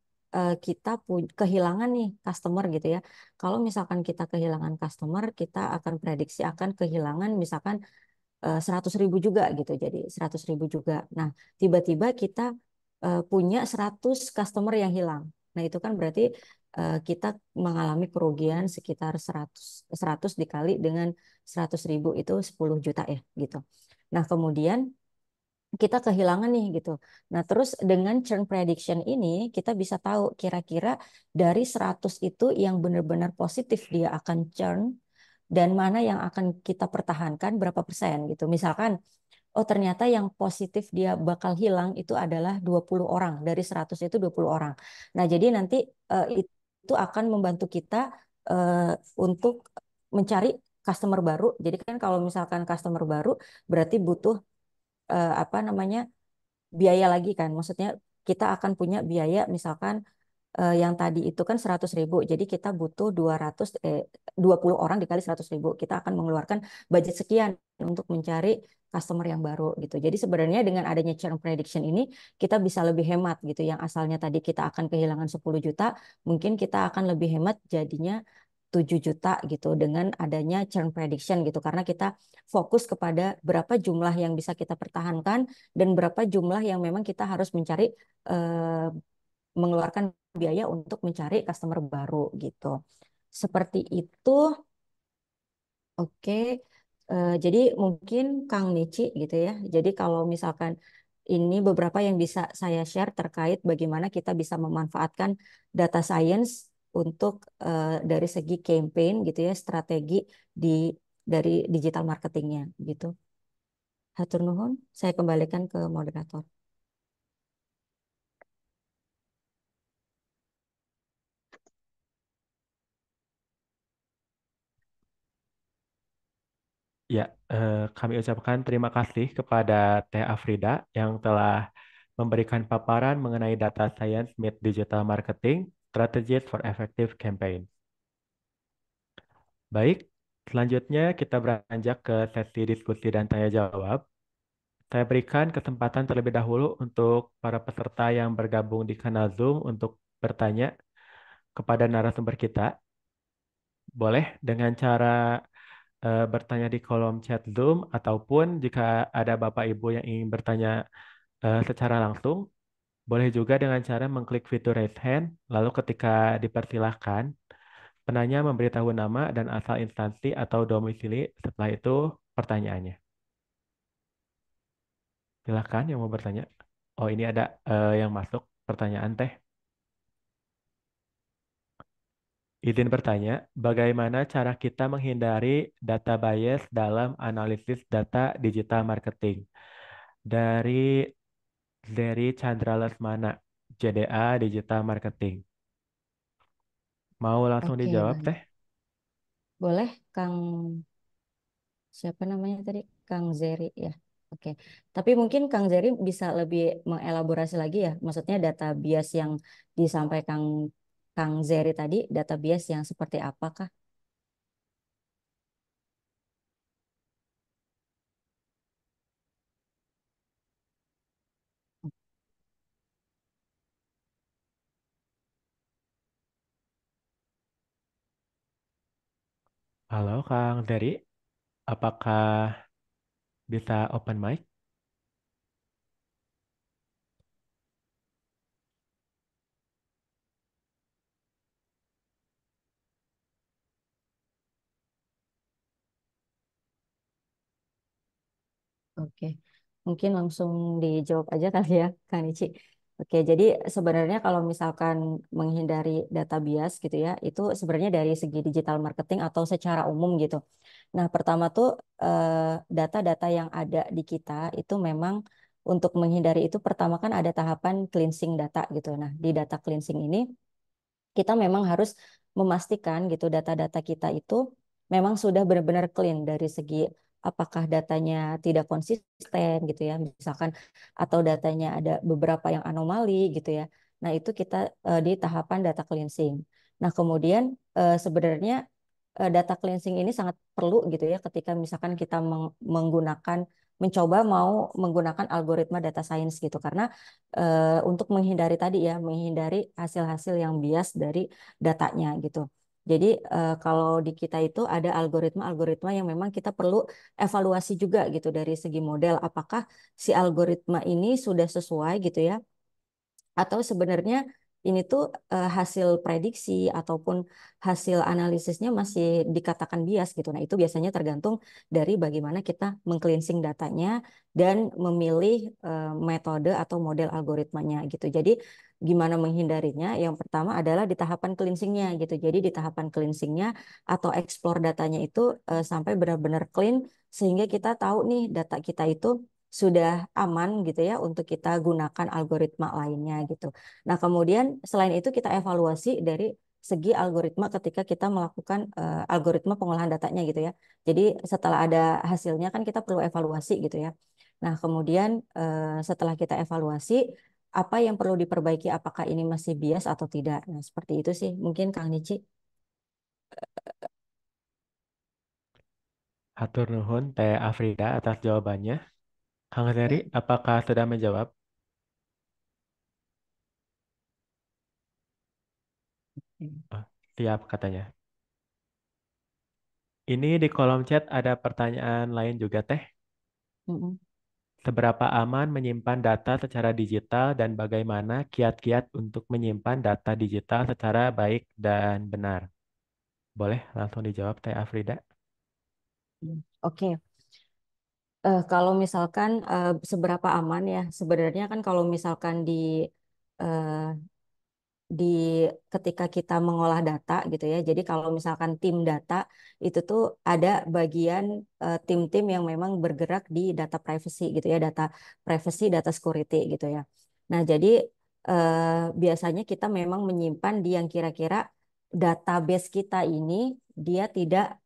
kita kehilangan nih customer gitu ya. Kalau misalkan kita kehilangan customer, kita akan prediksi akan kehilangan misalkan 100.000 juga gitu. Jadi 100.000 juga. Nah, tiba-tiba kita punya 100 customer yang hilang. Nah, itu kan berarti kita mengalami kerugian sekitar 100 dikali dengan 100.000 itu 10 juta ya gitu. Nah, kemudian kita kehilangan nih gitu. Nah, terus dengan churn prediction ini kita bisa tahu kira-kira dari 100 itu yang benar-benar positif dia akan churn dan mana yang akan kita pertahankan berapa persen gitu. Misalkan, oh ternyata yang positif dia bakal hilang itu adalah 20 orang. Dari 100 itu 20 orang. Nah, jadi nanti itu akan membantu kita untuk mencari customer baru. Jadi kan kalau misalkan customer baru berarti butuh apa namanya biaya lagi kan. Maksudnya kita akan punya biaya misalkan yang tadi itu kan 100.000. Jadi kita butuh 20 orang dikali 100.000. Kita akan mengeluarkan budget sekian untuk mencari customer yang baru gitu. Jadi sebenarnya dengan adanya churn prediction ini kita bisa lebih hemat gitu. Yang asalnya tadi kita akan kehilangan 10 juta, mungkin kita akan lebih hemat jadinya 7 juta gitu dengan adanya churn prediction gitu. Karena kita fokus kepada berapa jumlah yang bisa kita pertahankan dan berapa jumlah yang memang kita harus mencari mengeluarkan biaya untuk mencari customer baru gitu. Seperti itu. Oke. Jadi mungkin Kang Nici gitu ya. Jadi kalau misalkan ini beberapa yang bisa saya share terkait bagaimana kita bisa memanfaatkan data science untuk dari segi campaign gitu ya, strategi di dari digital marketingnya gitu. Hatur nuhun, saya kembalikan ke moderator. Ya, kami ucapkan terima kasih kepada Teh Afrida yang telah memberikan paparan mengenai data science meet digital marketing, strategies for effective campaign. Baik, selanjutnya kita beranjak ke sesi diskusi dan tanya jawab. Saya berikan kesempatan terlebih dahulu untuk para peserta yang bergabung di kanal Zoom untuk bertanya kepada narasumber kita. Boleh dengan cara bertanya di kolom chat Zoom ataupun jika ada Bapak Ibu yang ingin bertanya secara langsung, boleh juga dengan cara mengklik fitur raise hand, lalu ketika dipersilahkan, penanya memberitahu nama dan asal instansi atau domisili, setelah itu pertanyaannya. Silahkan yang mau bertanya. Oh, ini ada yang masuk pertanyaan Teh. Izin bertanya, bagaimana cara kita menghindari data bias dalam analisis data digital marketing? Dari Chandra Lesmana, JDA Digital Marketing. Mau langsung Oke, dijawab, baik. Teh? Boleh, Kang siapa namanya tadi? Kang Zeri ya. Oke. Tapi mungkin Kang Zeri bisa lebih mengelaborasi lagi ya. Maksudnya data bias yang disampaikan Kang Zeri tadi, data bias yang seperti apakah? Halo, Kang Zeri. Apakah bisa open mic? Oke, mungkin langsung dijawab aja kali ya, Kang Nici. Oke, jadi sebenarnya kalau misalkan menghindari data bias gitu ya, itu sebenarnya dari segi digital marketing atau secara umum gitu. Nah, pertama tuh data-data yang ada di kita itu memang untuk menghindari itu pertama kan ada tahapan cleansing data gitu. Nah, di data cleansing ini kita memang harus memastikan gitu data-data kita itu memang sudah benar-benar clean dari segi apakah datanya tidak konsisten gitu ya misalkan atau datanya ada beberapa yang anomali gitu ya. Nah, itu kita di tahapan data cleansing. Nah, kemudian sebenarnya data cleansing ini sangat perlu gitu ya ketika misalkan kita menggunakan mencoba mau menggunakan algoritma data science gitu karena untuk menghindari tadi ya menghindari hasil-hasil yang bias dari datanya gitu. Jadi kalau di kita itu ada algoritma-algoritma yang memang kita perlu evaluasi juga gitu dari segi model apakah si algoritma ini sudah sesuai gitu ya atau sebenarnya ini tuh hasil prediksi ataupun hasil analisisnya masih dikatakan bias gitu. Nah, itu biasanya tergantung dari bagaimana kita meng-cleansing datanya dan memilih metode atau model algoritmanya gitu. Jadi gimana menghindarinya? Yang pertama adalah di tahapan cleansingnya gitu. Jadi di tahapan cleansingnya atau explore datanya itu sampai benar-benar clean sehingga kita tahu nih data kita itu sudah aman gitu ya untuk kita gunakan algoritma lainnya gitu. Nah, kemudian selain itu kita evaluasi dari segi algoritma ketika kita melakukan algoritma pengolahan datanya gitu ya. Jadi setelah ada hasilnya kan kita perlu evaluasi gitu ya. Nah, kemudian setelah kita evaluasi apa yang perlu diperbaiki, apakah ini masih bias atau tidak. Nah, seperti itu sih. Mungkin Kang Nici. Hatur nuhun Teh Afrida atas jawabannya. Kang Heri, apakah sudah menjawab? Oh, siap katanya. Ini di kolom chat ada pertanyaan lain juga, Teh. Mm-mm. Seberapa aman menyimpan data secara digital dan bagaimana kiat-kiat untuk menyimpan data digital secara baik dan benar? Boleh langsung dijawab, Teh Afrida. Oke. Kalau misalkan seberapa aman ya, sebenarnya kan kalau misalkan eh, di ketika kita mengolah data gitu ya. Jadi kalau misalkan tim data itu tuh ada bagian tim-tim yang memang bergerak di data privacy gitu ya, data privacy, data security gitu ya. Nah, jadi biasanya kita memang menyimpan di yang kira-kira database kita ini dia tidak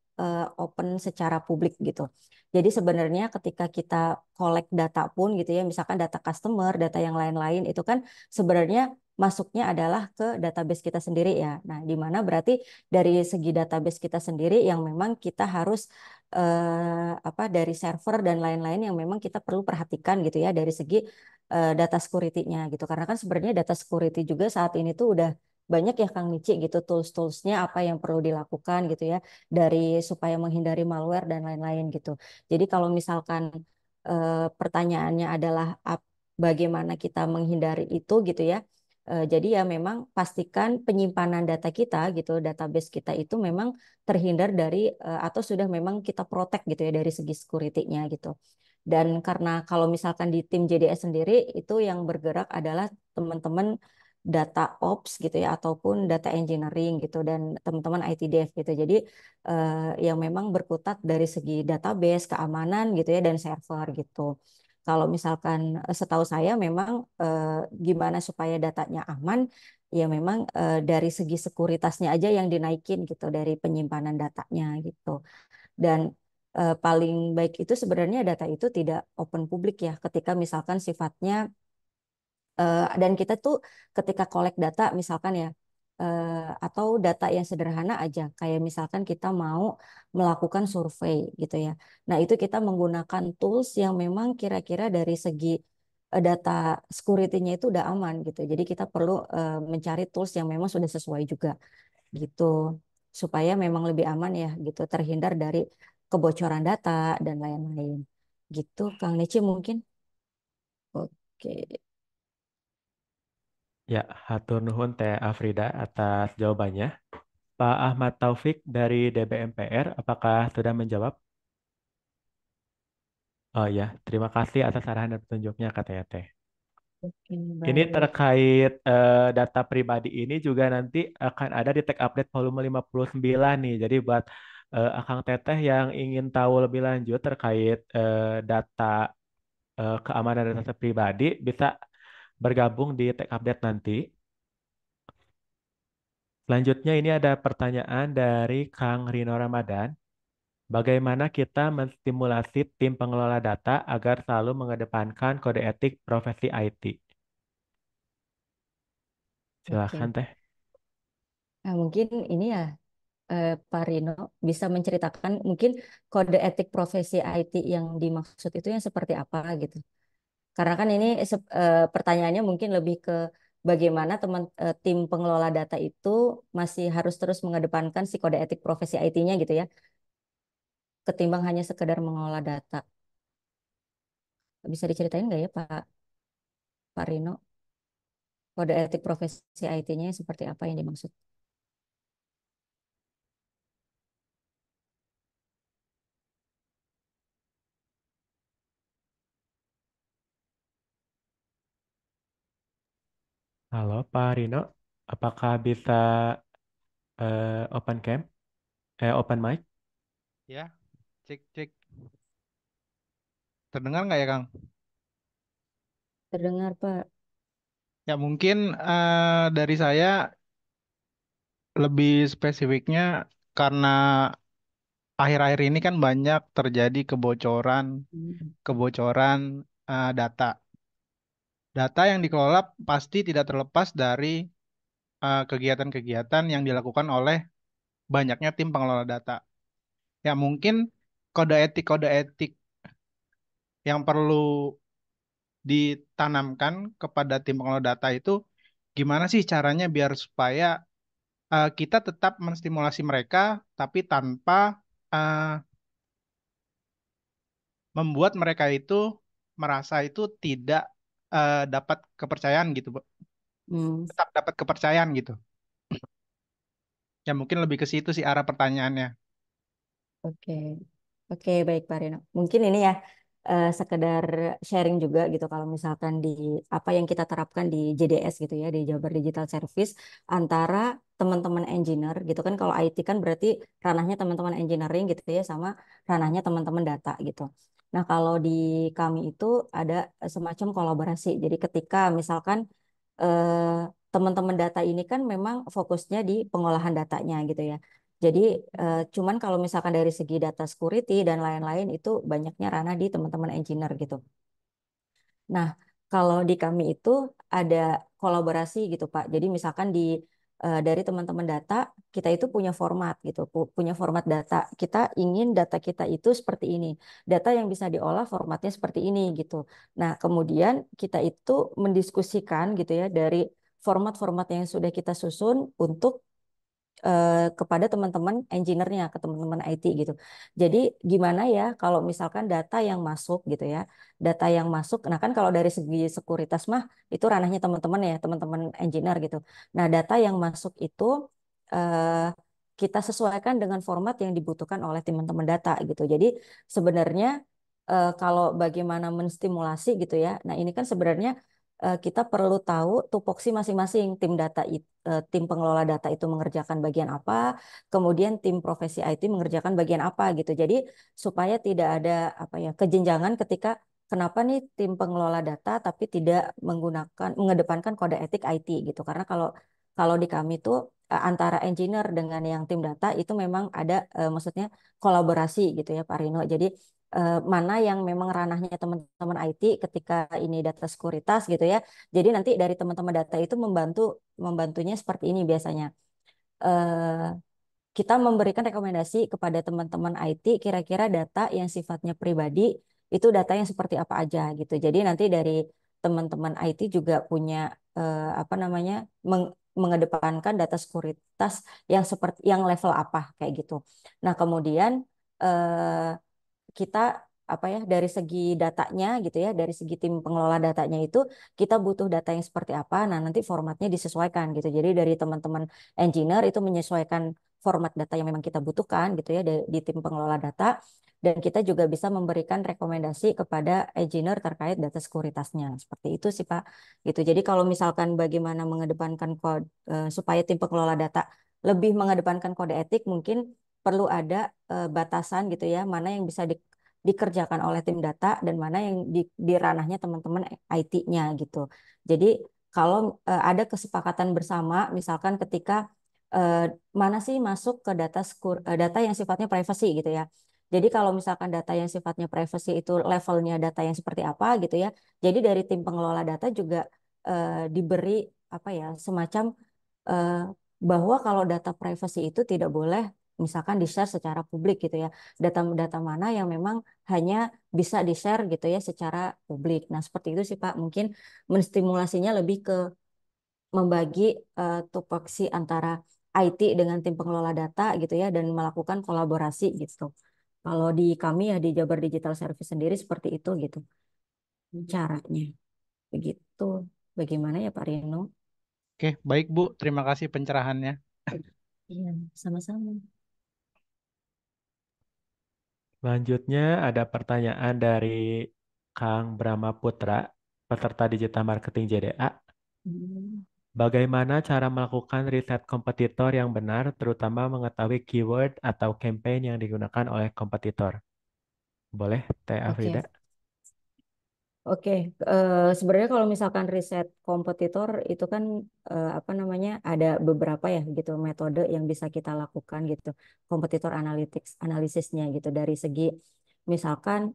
open secara publik gitu. Jadi sebenarnya ketika kita collect data pun gitu ya, misalkan data customer, data yang lain-lain itu kan sebenarnya masuknya adalah ke database kita sendiri ya. Nah, di mana berarti dari segi database kita sendiri yang memang kita harus apa dari server dan lain-lain yang memang kita perlu perhatikan gitu ya dari segi data security-nya gitu. Karena kan sebenarnya data security juga saat ini tuh udah banyak ya Kang Mici gitu tools-toolsnya apa yang perlu dilakukan gitu ya dari supaya menghindari malware dan lain-lain gitu. Jadi kalau misalkan pertanyaannya adalah bagaimana kita menghindari itu gitu ya. Jadi ya memang pastikan penyimpanan data kita gitu, database kita itu memang terhindar dari atau sudah memang kita protect gitu ya dari segi security-nya gitu. Dan karena kalau misalkan di tim JDS sendiri itu yang bergerak adalah teman-teman data ops gitu ya ataupun data engineering gitu dan teman-teman IT dev gitu. Jadi yang memang berkutat dari segi database, keamanan gitu ya dan server gitu. Kalau misalkan setahu saya memang gimana supaya datanya aman, ya memang dari segi sekuritasnya aja yang dinaikin gitu dari penyimpanan datanya gitu. Dan paling baik itu sebenarnya data itu tidak open publik ya, ketika misalkan sifatnya dan kita tuh ketika collect data misalkan ya atau data yang sederhana aja kayak misalkan kita mau melakukan survei gitu ya. Nah, itu kita menggunakan tools yang memang kira-kira dari segi data security-nya itu udah aman gitu. Jadi kita perlu mencari tools yang memang sudah sesuai juga gitu supaya memang lebih aman ya gitu terhindar dari kebocoran data dan lain-lain. Gitu Kang Nici mungkin. Oke. Ya, hatur nuhun Teh Afrida atas jawabannya. Pak Ahmad Taufik dari DBMPR, apakah sudah menjawab? Oh ya, terima kasih atas arahan dan petunjuknya katanya Teh. Oke, Ini baik. terkait data pribadi ini juga nanti akan ada di tag update volume 59 nih. Jadi buat Akang Teteh yang ingin tahu lebih lanjut terkait data keamanan data pribadi bisa bergabung di tag update nanti. Selanjutnya ini ada pertanyaan dari Kang Rino Ramadan. Bagaimana kita menstimulasi tim pengelola data agar selalu mengedepankan kode etik profesi IT? Silakan Oke. Teh. Nah, mungkin ini ya Pak Rino bisa menceritakan mungkin kode etik profesi IT yang dimaksud itu yang seperti apa gitu. Karena kan ini pertanyaannya mungkin lebih ke bagaimana tim pengelola data itu masih harus terus mengedepankan si kode etik profesi IT-nya gitu ya, ketimbang hanya sekedar mengelola data. Bisa diceritain nggak ya Pak Rino? Kode etik profesi IT-nya seperti apa yang dimaksud? Halo Pak Rino, apakah bisa open cam, open mic? Ya, cek cek. Terdengar nggak ya, Kang? Terdengar, Pak. Ya mungkin dari saya lebih spesifiknya karena akhir-akhir ini kan banyak terjadi kebocoran kebocoran data. Data yang dikelola pasti tidak terlepas dari kegiatan-kegiatan yang dilakukan oleh banyaknya tim pengelola data. Ya mungkin kode etik yang perlu ditanamkan kepada tim pengelola data itu gimana sih caranya biar supaya kita tetap menstimulasi mereka tapi tanpa uh, membuat mereka itu merasa itu tidak dapat kepercayaan gitu, Bu. Tetap dapat kepercayaan gitu. Ya mungkin lebih ke situ sih arah pertanyaannya. Oke, oke, baik Pak Rino. Mungkin ini ya sekedar sharing juga gitu kalau misalkan di apa yang kita terapkan di JDS gitu ya, di Jabar Digital Service antara teman-teman engineer gitu kan. Kalau IT kan berarti ranahnya teman-teman engineering gitu ya, sama ranahnya teman-teman data gitu. Nah, kalau di kami itu ada semacam kolaborasi. Jadi ketika misalkan teman-teman data ini kan memang fokusnya di pengolahan datanya gitu ya. Jadi cuman kalau misalkan dari segi data security dan lain-lain itu banyaknya ranah di teman-teman engineer gitu. Nah, kalau di kami itu ada kolaborasi gitu Pak. Jadi misalkan dari teman-teman data kita itu punya format gitu, punya format data. Kita ingin data kita itu seperti ini. Data yang bisa diolah formatnya seperti ini gitu. Nah, kemudian kita itu mendiskusikan gitu ya dari format-format yang sudah kita susun untuk kepada teman-teman engineer-nya, ke teman-teman IT gitu. Jadi gimana ya kalau misalkan data yang masuk gitu ya, data yang masuk, nah kan kalau dari segi sekuritas mah itu ranahnya teman-teman ya, teman-teman engineer gitu. Nah data yang masuk itu eh, kita sesuaikan dengan format yang dibutuhkan oleh teman-teman data gitu. Jadi sebenarnya kalau bagaimana menstimulasi gitu ya, nah ini kan sebenarnya kita perlu tahu tupoksi masing-masing tim pengelola data itu mengerjakan bagian apa, kemudian tim profesi IT mengerjakan bagian apa gitu. Jadi supaya tidak ada apa ya kejenjangan ketika kenapa nih tim pengelola data tapi tidak mengedepankan kode etik IT gitu. Karena kalau kalau di kami tuh antara engineer dengan yang tim data itu memang ada maksudnya kolaborasi gitu ya Pak Rino. Jadi mana yang memang ranahnya teman-teman IT ketika ini data sekuritas gitu ya. Jadi nanti dari teman-teman data itu membantunya seperti ini biasanya. Eh, Kita memberikan rekomendasi kepada teman-teman IT kira-kira data yang sifatnya pribadi itu data yang seperti apa aja gitu. Jadi nanti dari teman-teman IT juga punya apa namanya mengedepankan data sekuritas yang seperti yang level apa kayak gitu. Nah, kemudian eh, kita apa ya dari segi datanya gitu ya dari segi tim pengelola datanya itu kita butuh data yang seperti apa nah nanti formatnya disesuaikan gitu jadi dari teman-teman engineer itu menyesuaikan format data yang memang kita butuhkan gitu ya di tim pengelola data dan kita juga bisa memberikan rekomendasi kepada engineer terkait data sekuritasnya seperti itu sih Pak gitu jadi kalau misalkan bagaimana mengedepankan supaya tim pengelola data lebih mengedepankan kode etik mungkin perlu ada batasan gitu ya, mana yang bisa dikerjakan oleh tim data dan mana yang di ranahnya teman-teman IT-nya gitu. Jadi kalau ada kesepakatan bersama, misalkan ketika eh, mana sih masuk ke data yang sifatnya privacy gitu ya. Jadi kalau misalkan data yang sifatnya privacy itu levelnya data yang seperti apa gitu ya. Jadi dari tim pengelola data juga diberi apa ya semacam eh, bahwa kalau data privacy itu tidak boleh misalkan di-share secara publik gitu ya. Data-data mana yang memang hanya bisa di-share gitu ya secara publik. Nah, seperti itu sih Pak. Mungkin menstimulasinya lebih ke membagi tupoksi antara IT dengan tim pengelola data gitu ya dan melakukan kolaborasi gitu. Kalau di kami ya di Jabar Digital Service sendiri seperti itu gitu caranya. Begitu. Bagaimana ya Pak Rino? Oke, baik Bu. Terima kasih pencerahannya. Iya, sama-sama. Selanjutnya ada pertanyaan dari Kang Brahma Putra, peserta Digital Marketing JDA. Bagaimana cara melakukan riset kompetitor yang benar, terutama mengetahui keyword atau campaign yang digunakan oleh kompetitor? Boleh, Teh Oke. Afrida? Oke, sebenarnya kalau misalkan riset kompetitor itu kan apa namanya ada beberapa ya gitu metode yang bisa kita lakukan gitu, kompetitor analytics analisisnya gitu dari segi misalkan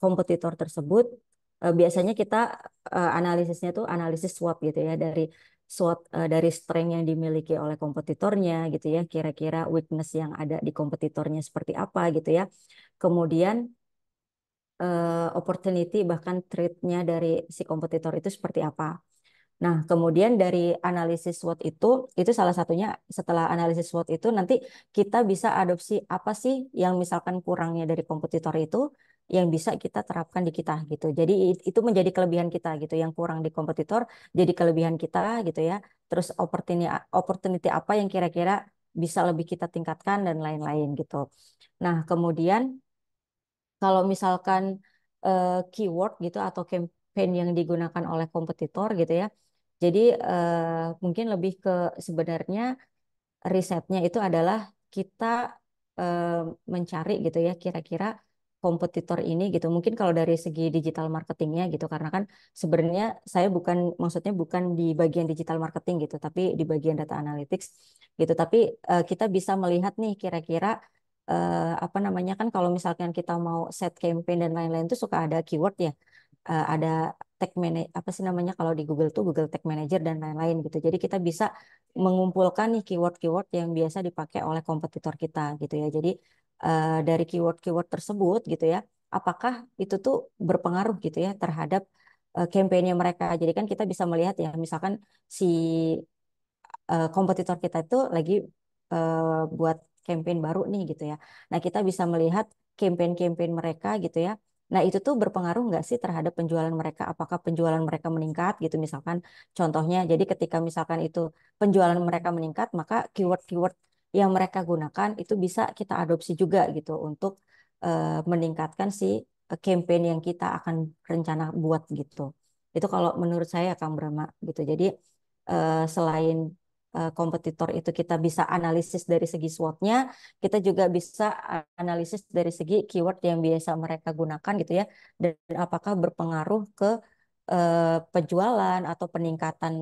kompetitor tersebut biasanya kita analisisnya tuh analisis SWOT gitu ya dari SWOT dari strength yang dimiliki oleh kompetitornya gitu ya, kira-kira weakness yang ada di kompetitornya seperti apa gitu ya, kemudian opportunity bahkan threat-nya dari si kompetitor itu seperti apa. Nah, kemudian dari analisis SWOT itu salah satunya setelah analisis SWOT itu nanti kita bisa adopsi apa sih yang misalkan kurangnya dari kompetitor itu yang bisa kita terapkan di kita gitu. Jadi itu menjadi kelebihan kita gitu. Yang kurang di kompetitor jadi kelebihan kita gitu ya. Terus opportunity opportunity apa yang kira-kira bisa lebih kita tingkatkan dan lain-lain gitu. Nah, kemudian kalau misalkan keyword gitu atau campaign yang digunakan oleh kompetitor gitu ya. Jadi mungkin lebih ke sebenarnya risetnya itu adalah kita eh, mencari gitu ya kira-kira kompetitor ini gitu. Mungkin kalau dari segi digital marketingnya gitu karena kan sebenarnya saya bukan maksudnya bukan di bagian digital marketing gitu, tapi di bagian data analytics gitu. Tapi kita bisa melihat nih kira-kira apa namanya kan kalau misalkan kita mau set campaign dan lain-lain itu suka ada keyword ya. Ada tag manager apa sih namanya kalau di Google tuh Google Tag Manager dan lain-lain gitu. Jadi kita bisa mengumpulkan nih keyword-keyword yang biasa dipakai oleh kompetitor kita gitu ya. Jadi dari keyword-keyword tersebut gitu ya, apakah itu tuh berpengaruh gitu ya terhadap campaign mereka. Jadi kan kita bisa melihat ya, misalkan si kompetitor kita itu lagi buat campaign baru nih gitu ya. Nah kita bisa melihat campaign-campaign mereka gitu ya. Nah itu tuh berpengaruh nggak sih terhadap penjualan mereka? Apakah penjualan mereka meningkat gitu misalkan contohnya. Jadi ketika misalkan itu penjualan mereka meningkat, maka keyword-keyword yang mereka gunakan itu bisa kita adopsi juga gitu untuk meningkatkan si campaign yang kita akan rencana buat gitu. Itu kalau menurut saya Kang Brahma gitu. Jadi selain kompetitor itu kita bisa analisis dari segi SWOT-nya, kita juga bisa analisis dari segi keyword yang biasa mereka gunakan gitu ya, dan apakah berpengaruh ke penjualan atau peningkatan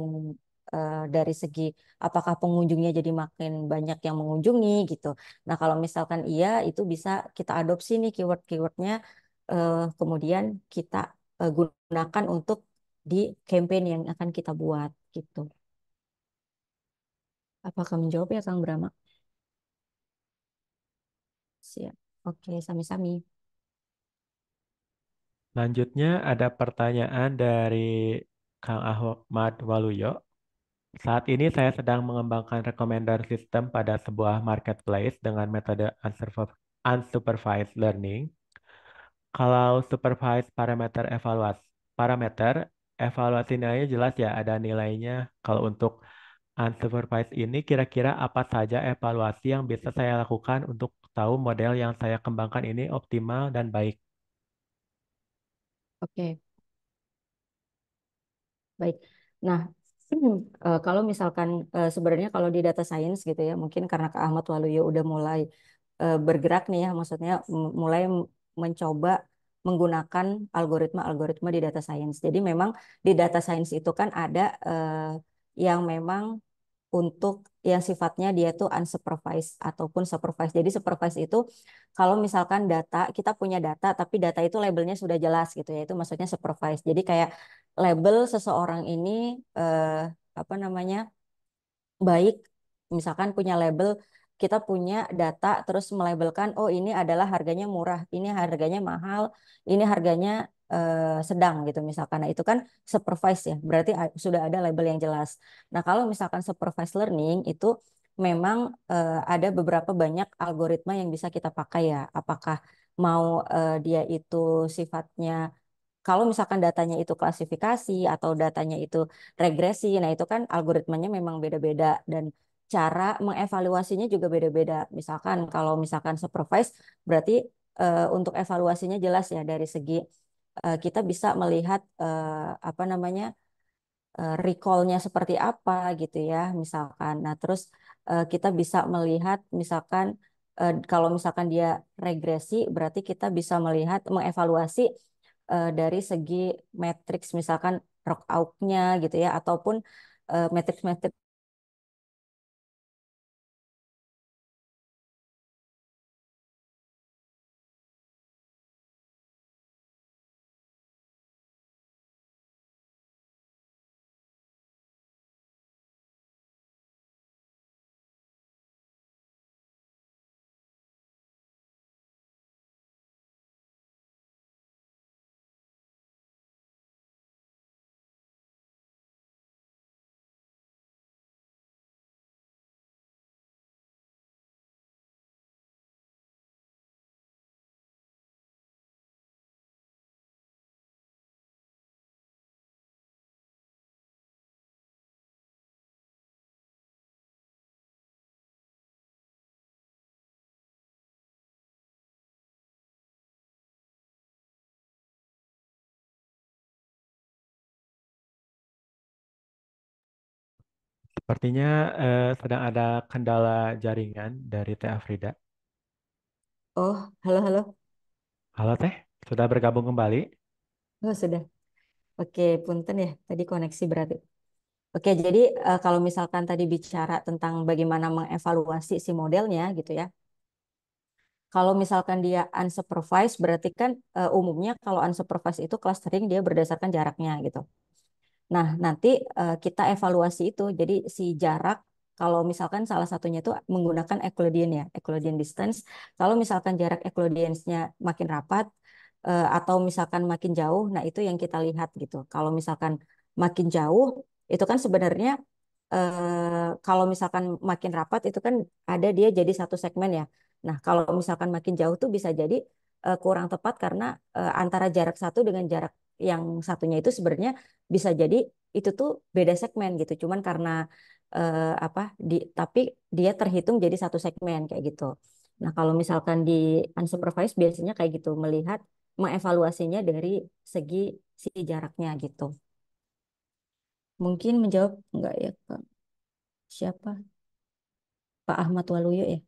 dari segi apakah pengunjungnya jadi makin banyak yang mengunjungi gitu. Nah kalau misalkan iya itu bisa kita adopsi nih keyword-keywordnya, kemudian kita gunakan untuk di campaign yang akan kita buat gitu. Apakah menjawab ya Kang Brahma? Siap. Oke, sami-sami. Selanjutnya ada pertanyaan dari Kang Ahmad Waluyo. Saat ini saya sedang mengembangkan recommender system pada sebuah marketplace dengan metode unsupervised learning. Kalau supervised parameter evaluasi nilainya jelas ya ada nilainya. Kalau untuk unsupervised ini kira-kira apa saja evaluasi yang bisa saya lakukan untuk tahu model yang saya kembangkan ini optimal dan baik. Oke, baik. Nah, kalau misalkan sebenarnya kalau di data science gitu ya, mungkin karena Kak Ahmad Waluyo udah mulai bergerak nih ya, maksudnya mulai mencoba menggunakan algoritma-algoritma di data science. Jadi memang di data science itu kan ada yang memang untuk yang sifatnya dia tuh unsupervised ataupun supervised. Jadi supervised itu kalau misalkan data, kita punya data tapi data itu labelnya sudah jelas gitu ya, itu maksudnya supervised. Jadi kayak label seseorang ini eh, apa namanya baik, misalkan punya label, kita punya data terus melabelkan, oh ini adalah harganya murah, ini harganya mahal, ini harganya sedang gitu misalkan. Nah itu kan supervised ya, berarti sudah ada label yang jelas. Nah kalau misalkan supervised learning itu memang ada beberapa banyak algoritma yang bisa kita pakai ya, apakah mau dia itu sifatnya kalau misalkan datanya itu klasifikasi atau datanya itu regresi, nah itu kan algoritmanya memang beda-beda dan cara mengevaluasinya juga beda-beda. Misalkan kalau misalkan supervise berarti untuk evaluasinya jelas ya dari segi kita bisa melihat apa namanya recall-nya seperti apa gitu ya misalkan. Nah, terus kita bisa melihat misalkan kalau misalkan dia regresi berarti kita bisa melihat mengevaluasi dari segi matriks misalkan out-nya gitu ya ataupun matriks-matriks. Sepertinya sedang ada kendala jaringan dari Teh Afrida. Oh, halo halo. Halo Teh, sudah bergabung kembali? Oh, sudah. Oke, punten ya. Tadi koneksi berarti. Oke, jadi kalau misalkan tadi bicara tentang bagaimana mengevaluasi si modelnya gitu ya. Kalau misalkan dia unsupervised berarti kan umumnya kalau unsupervised itu clustering dia berdasarkan jaraknya gitu. Nah, nanti kita evaluasi itu. Jadi si jarak kalau misalkan salah satunya itu menggunakan Euclidean ya, Euclidean distance. Kalau misalkan jarak Euclidean-nya makin rapat atau misalkan makin jauh, nah itu yang kita lihat gitu. Kalau misalkan makin jauh itu kan sebenarnya kalau misalkan makin rapat itu kan ada dia jadi satu segmen ya. Nah, kalau misalkan makin jauh tuh bisa jadi kurang tepat karena antara jarak satu dengan jarak yang satunya itu sebenarnya bisa jadi itu tuh beda segmen gitu. Cuman karena apa tapi dia terhitung jadi satu segmen kayak gitu. Nah, kalau misalkan di unsupervised biasanya kayak gitu melihat mengevaluasinya dari segi si jaraknya gitu. Mungkin menjawab enggak ya, Pak? Siapa? Pak Ahmad Waluyo ya?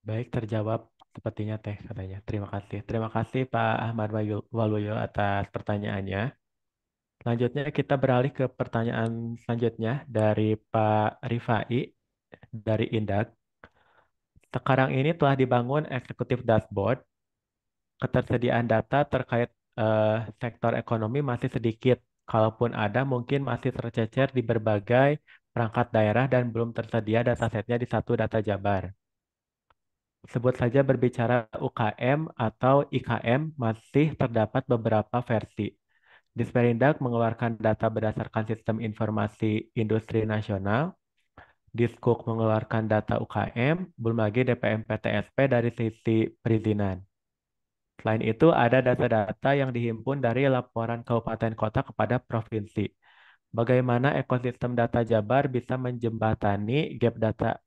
Baik, terjawab sepertinya Teh katanya. Terima kasih. Terima kasih Pak Ahmad Waluyo atas pertanyaannya. Selanjutnya kita beralih ke pertanyaan selanjutnya dari Pak Rifai dari Indak. Sekarang ini telah dibangun eksekutif dashboard. Ketersediaan data terkait sektor ekonomi masih sedikit. Kalaupun ada, mungkin masih tercecer di berbagai perangkat daerah dan belum tersedia datasetnya di satu data Jabar. Sebut saja berbicara UKM atau IKM masih terdapat beberapa versi. Disperindak mengeluarkan data berdasarkan Sistem Informasi Industri Nasional, Diskuk mengeluarkan data UKM, belum lagi DPM PTSP dari sisi perizinan. Selain itu, ada data-data yang dihimpun dari laporan kabupaten kota kepada provinsi. Bagaimana ekosistem data Jabar bisa menjembatani gap data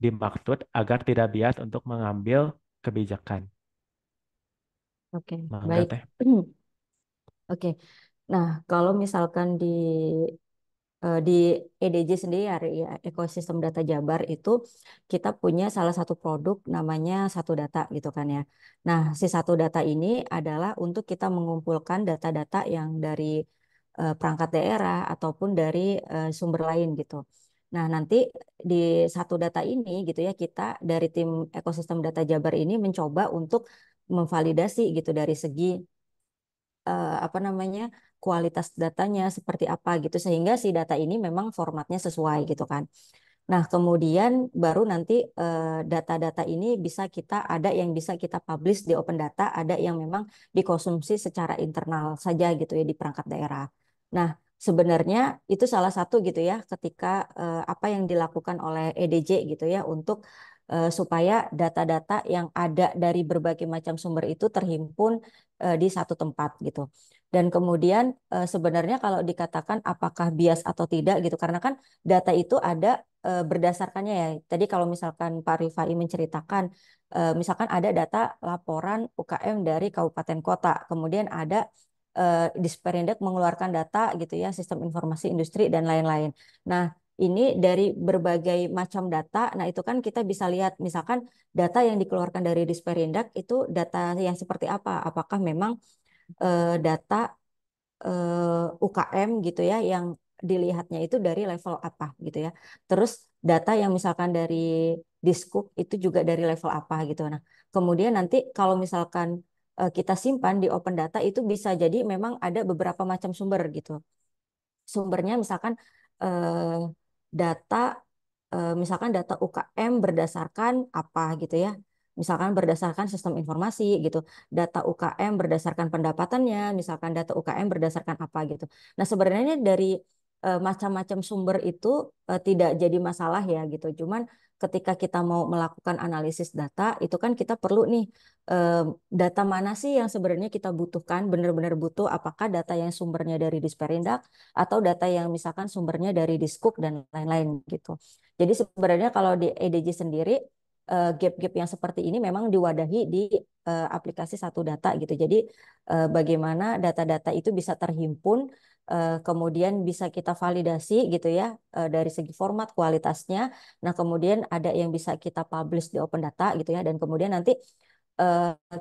dimaksud agar tidak bias untuk mengambil kebijakan. Oke, Mangga baik. Teh. Oke. Nah, kalau misalkan di EDJ sendiri ya ekosistem data Jabar itu kita punya salah satu produk namanya Satu Data gitu kan ya. Nah, si Satu Data ini adalah untuk kita mengumpulkan data-data yang dari perangkat daerah ataupun dari sumber lain gitu. Nah, nanti di Satu Data ini gitu ya kita dari tim ekosistem data Jabar ini mencoba untuk memvalidasi gitu dari segi apa namanya kualitas datanya seperti apa gitu sehingga si data ini memang formatnya sesuai gitu kan. Nah, kemudian baru nanti data-data ini bisa kita ada yang bisa kita publish di open data, ada yang memang dikonsumsi secara internal saja gitu ya di perangkat daerah. Nah, sebenarnya itu salah satu gitu ya ketika apa yang dilakukan oleh EDJ gitu ya untuk supaya data-data yang ada dari berbagai macam sumber itu terhimpun di satu tempat gitu. Dan kemudian sebenarnya kalau dikatakan apakah bias atau tidak gitu, karena kan data itu ada berdasarkannya ya. Tadi kalau misalkan Pak Rifai menceritakan, misalkan ada data laporan UKM dari kabupaten kota, kemudian ada Disperindak mengeluarkan data gitu ya, sistem informasi industri dan lain-lain. Nah, ini dari berbagai macam data. Nah, itu kan kita bisa lihat misalkan data yang dikeluarkan dari Disperindak itu data yang seperti apa? Apakah memang data UKM gitu ya yang dilihatnya itu dari level apa gitu ya. Terus data yang misalkan dari Diskup itu juga dari level apa gitu. Nah, kemudian nanti kalau misalkan kita simpan di open data itu bisa jadi memang ada beberapa macam sumber gitu. Sumbernya misalkan eh, data misalkan data UKM berdasarkan apa gitu ya. Misalkan berdasarkan sistem informasi gitu. Data UKM berdasarkan pendapatannya, misalkan data UKM berdasarkan apa gitu. Nah, sebenarnya dari macam-macam sumber itu tidak jadi masalah ya gitu. Cuman ketika kita mau melakukan analisis data, itu kan kita perlu nih data mana sih yang sebenarnya kita butuhkan, benar-benar butuh, apakah data yang sumbernya dari Disperindak atau data yang misalkan sumbernya dari Diskup dan lain-lain gitu. Jadi sebenarnya kalau di EDJ sendiri gap-gap yang seperti ini memang diwadahi di aplikasi satu data gitu. Jadi bagaimana data-data itu bisa terhimpun, kemudian bisa kita validasi gitu ya dari segi format kualitasnya. Nah, kemudian ada yang bisa kita publish di open data gitu ya, dan kemudian nanti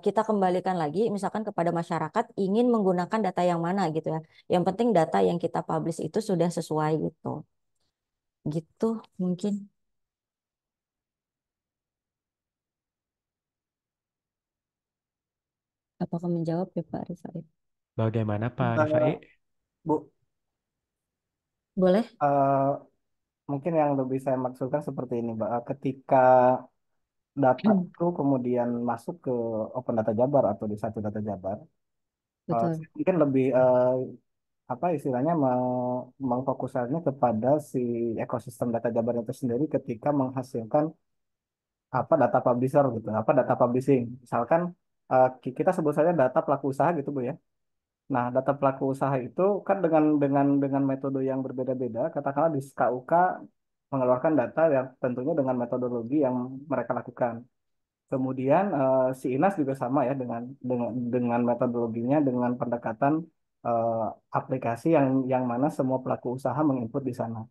kita kembalikan lagi misalkan kepada masyarakat ingin menggunakan data yang mana gitu ya. Yang penting data yang kita publish itu sudah sesuai gitu. Gitu mungkin. Apakah menjawab ya Pak Rifai? Bagaimana Pak Eh, Rifai? Bu, Boleh? mungkin yang lebih saya maksudkan seperti ini, Mbak. Ketika data itu kemudian masuk ke Open Data Jabar atau di satu data Jabar, Betul. mungkin lebih apa istilahnya mengfokuskannya kepada si ekosistem data Jabar itu sendiri ketika menghasilkan apa data publisher gitu, apa data publishing. Misalkan kita sebut saja data pelaku usaha gitu, Bu ya. Nah, data pelaku usaha itu kan dengan metode yang berbeda-beda, katakanlah di KUK mengeluarkan data yang tentunya dengan metodologi yang mereka lakukan. Kemudian si Inas juga sama ya dengan metodologinya dengan pendekatan eh, aplikasi yang mana semua pelaku usaha menginput di sana.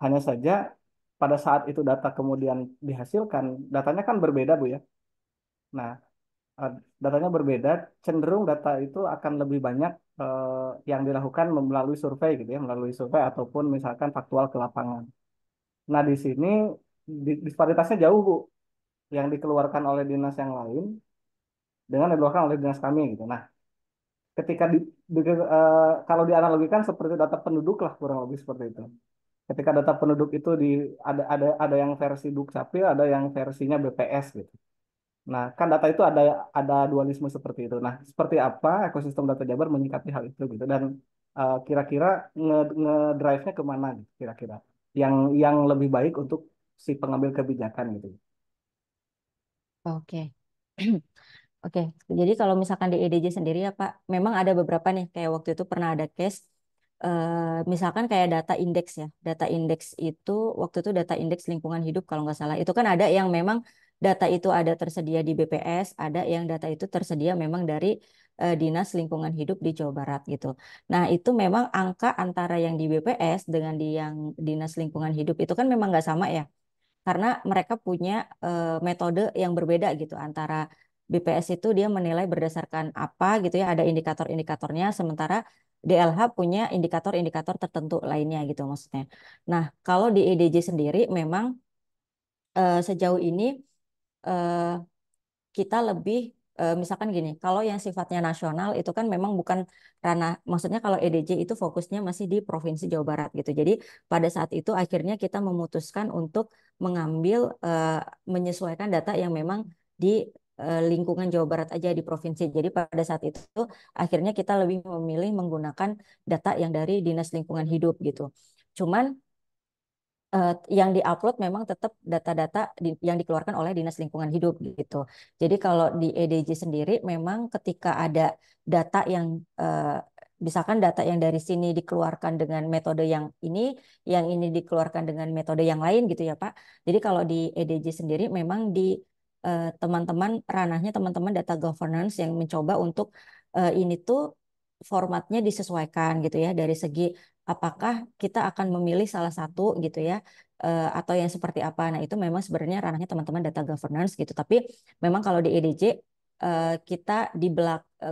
Hanya saja pada saat itu data kemudian dihasilkan, datanya kan berbeda, Bu ya. Nah, eh, datanya berbeda, cenderung data itu akan lebih banyak yang dilakukan melalui survei gitu ya, melalui survei ataupun misalkan faktual ke lapangan. Nah, di sini disparitasnya jauh, Bu, yang dikeluarkan oleh dinas yang lain dengan yang dikeluarkan oleh dinas kami gitu. Nah, ketika kalau dianalogikan seperti data penduduk lah kurang lebih seperti itu. Ketika data penduduk itu ada yang versi Dukcapil, ada yang versinya BPS gitu. Nah, kan data itu ada dualisme seperti itu. Nah, seperti apa ekosistem data Jabar menyikapi hal itu gitu dan kira-kira ngedrive-nya kemana gitu kira-kira yang lebih baik untuk si pengambil kebijakan gitu. Oke. Oke, jadi kalau misalkan di EDJ sendiri ya Pak, memang ada beberapa nih, kayak waktu itu pernah ada case, misalkan kayak data indeks ya, data indeks itu, waktu itu data indeks lingkungan hidup kalau nggak salah, itu kan ada yang memang data itu ada tersedia di BPS, ada yang data itu tersedia memang dari Dinas Lingkungan Hidup di Jawa Barat gitu. Nah, itu memang angka antara yang di BPS dengan di yang Dinas Lingkungan Hidup itu kan memang nggak sama ya, karena mereka punya metode yang berbeda gitu antara BPS itu dia menilai berdasarkan apa gitu ya, ada indikator-indikatornya, sementara DLH punya indikator-indikator tertentu lainnya gitu maksudnya. Nah, kalau di EDJ sendiri memang sejauh ini eh, kita lebih misalkan gini, kalau yang sifatnya nasional itu kan memang bukan ranah, maksudnya kalau EDJ itu fokusnya masih di Provinsi Jawa Barat gitu. Jadi pada saat itu akhirnya kita memutuskan untuk mengambil menyesuaikan data yang memang lingkungan Jawa Barat aja di provinsi. Jadi pada saat itu akhirnya kita lebih memilih menggunakan data yang dari Dinas Lingkungan Hidup gitu. Cuman yang diupload memang tetap data-data yang dikeluarkan oleh Dinas Lingkungan Hidup gitu. Jadi kalau di EDJ sendiri memang ketika ada data misalkan data yang dari sini dikeluarkan dengan metode yang ini dikeluarkan dengan metode yang lain gitu ya Pak. Jadi kalau di EDJ sendiri memang di teman-teman ranahnya teman-teman data governance yang mencoba untuk ini tuh formatnya disesuaikan gitu ya dari segi apakah kita akan memilih salah satu gitu ya atau yang seperti apa. Nah, itu memang sebenarnya ranahnya teman-teman data governance gitu. Tapi memang kalau di EDJ kita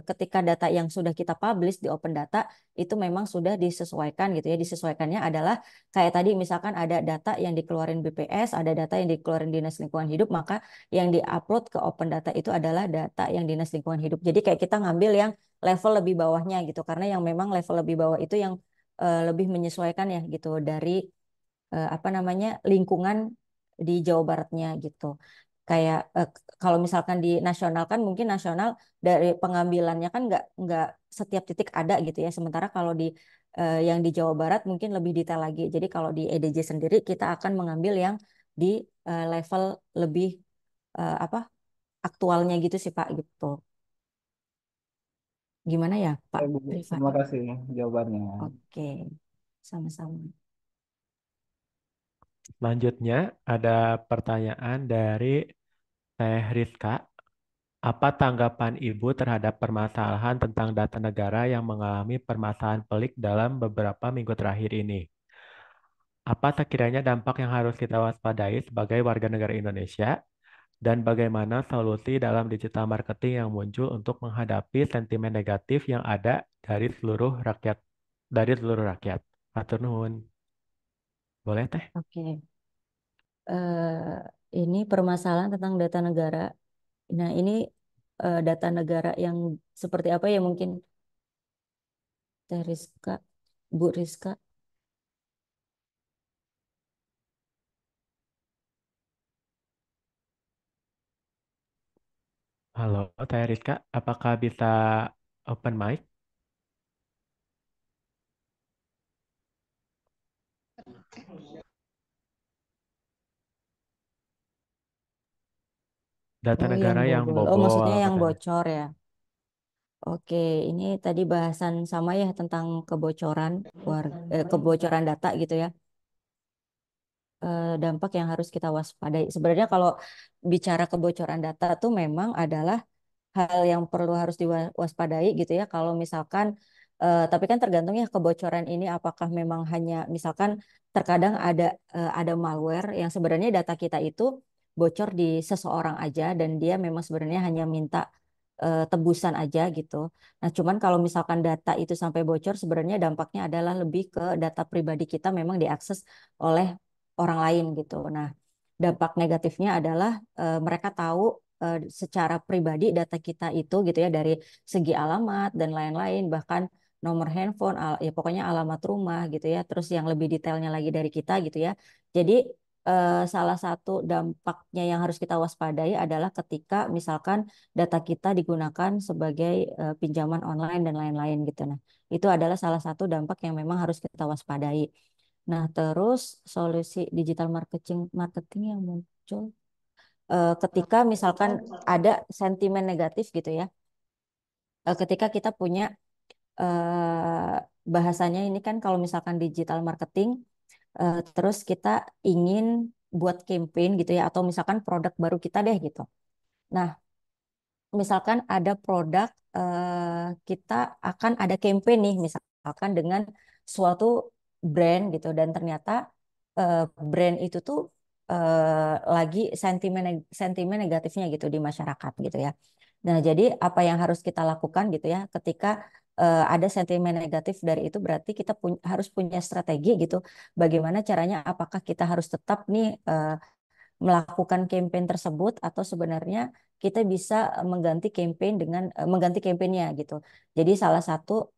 ketika data yang sudah kita publish di open data itu memang sudah disesuaikan gitu ya. Disesuaikannya adalah kayak tadi misalkan ada data yang dikeluarin BPS, ada data yang dikeluarin Dinas Lingkungan Hidup, maka yang diupload ke open data itu adalah data yang Dinas Lingkungan Hidup. Jadi kayak kita ngambil yang level lebih bawahnya gitu karena yang memang level lebih bawah itu yang lebih menyesuaikan ya gitu dari apa namanya lingkungan di Jawa Baratnya gitu. Kayak kalau misalkan di nasional kan mungkin nasional dari pengambilannya kan nggak setiap titik ada gitu ya. Sementara kalau di yang di Jawa Barat mungkin lebih detail lagi. Jadi kalau di EDJ sendiri kita akan mengambil yang di level lebih apa aktualnya gitu sih Pak gitu. Gimana ya Pak Rifat? Terima kasih jawabannya. Oke, sama-sama. Selanjutnya ada pertanyaan dari Teh Rizka. Apa tanggapan Ibu terhadap permasalahan tentang data negara yang mengalami permasalahan pelik dalam beberapa minggu terakhir ini? Apa sekiranya dampak yang harus kita waspadai sebagai warga negara Indonesia? Dan bagaimana solusi dalam digital marketing yang muncul untuk menghadapi sentimen negatif yang ada dari seluruh rakyat? Hatur nuhun. Boleh Teh? Oke. Ini permasalahan tentang data negara. Nah, ini data negara yang seperti apa ya mungkin Teh Rizka, Bu Rizka. Halo Teh Rizka, apakah bisa open mic? Data Oh, negara yang Oh, maksudnya bobol yang katanya. bocor ya. Oke, ini tadi bahasan sama ya tentang kebocoran data gitu ya. Dampak yang harus kita waspadai. Sebenarnya kalau bicara kebocoran data tuh memang adalah hal yang perlu harus diwaspadai gitu ya. Kalau misalkan, tapi kan tergantung ya kebocoran ini apakah memang hanya misalkan terkadang ada malware yang sebenarnya data kita itu bocor di seseorang aja dan dia memang sebenarnya hanya minta tebusan aja gitu. Nah, cuman kalau misalkan data itu sampai bocor sebenarnya dampaknya adalah lebih ke data pribadi kita memang diakses oleh orang lain gitu. Nah, dampak negatifnya adalah mereka tahu secara pribadi data kita itu gitu ya dari segi alamat dan lain-lain bahkan nomor handphone ya pokoknya alamat rumah gitu ya terus yang lebih detailnya lagi dari kita gitu ya jadi salah satu dampaknya yang harus kita waspadai adalah ketika misalkan data kita digunakan sebagai pinjaman online dan lain-lain gitu nah itu adalah salah satu dampak yang memang harus kita waspadai. Nah terus solusi digital marketing yang muncul ketika misalkan ada sentimen negatif gitu ya, ketika kita punya bahasanya ini kan kalau misalkan digital marketing, terus kita ingin buat campaign gitu ya, atau misalkan produk baru kita deh gitu. Nah, misalkan ada produk, kita akan ada campaign nih, misalkan dengan suatu brand gitu, dan ternyata brand itu tuh lagi sentimen negatifnya gitu di masyarakat gitu ya. Nah, jadi apa yang harus kita lakukan gitu ya, ketika ada sentimen negatif dari itu berarti kita harus punya strategi gitu. Bagaimana caranya? Apakah kita harus tetap nih melakukan campaign tersebut atau sebenarnya kita bisa mengganti campaignnya gitu. Jadi salah satu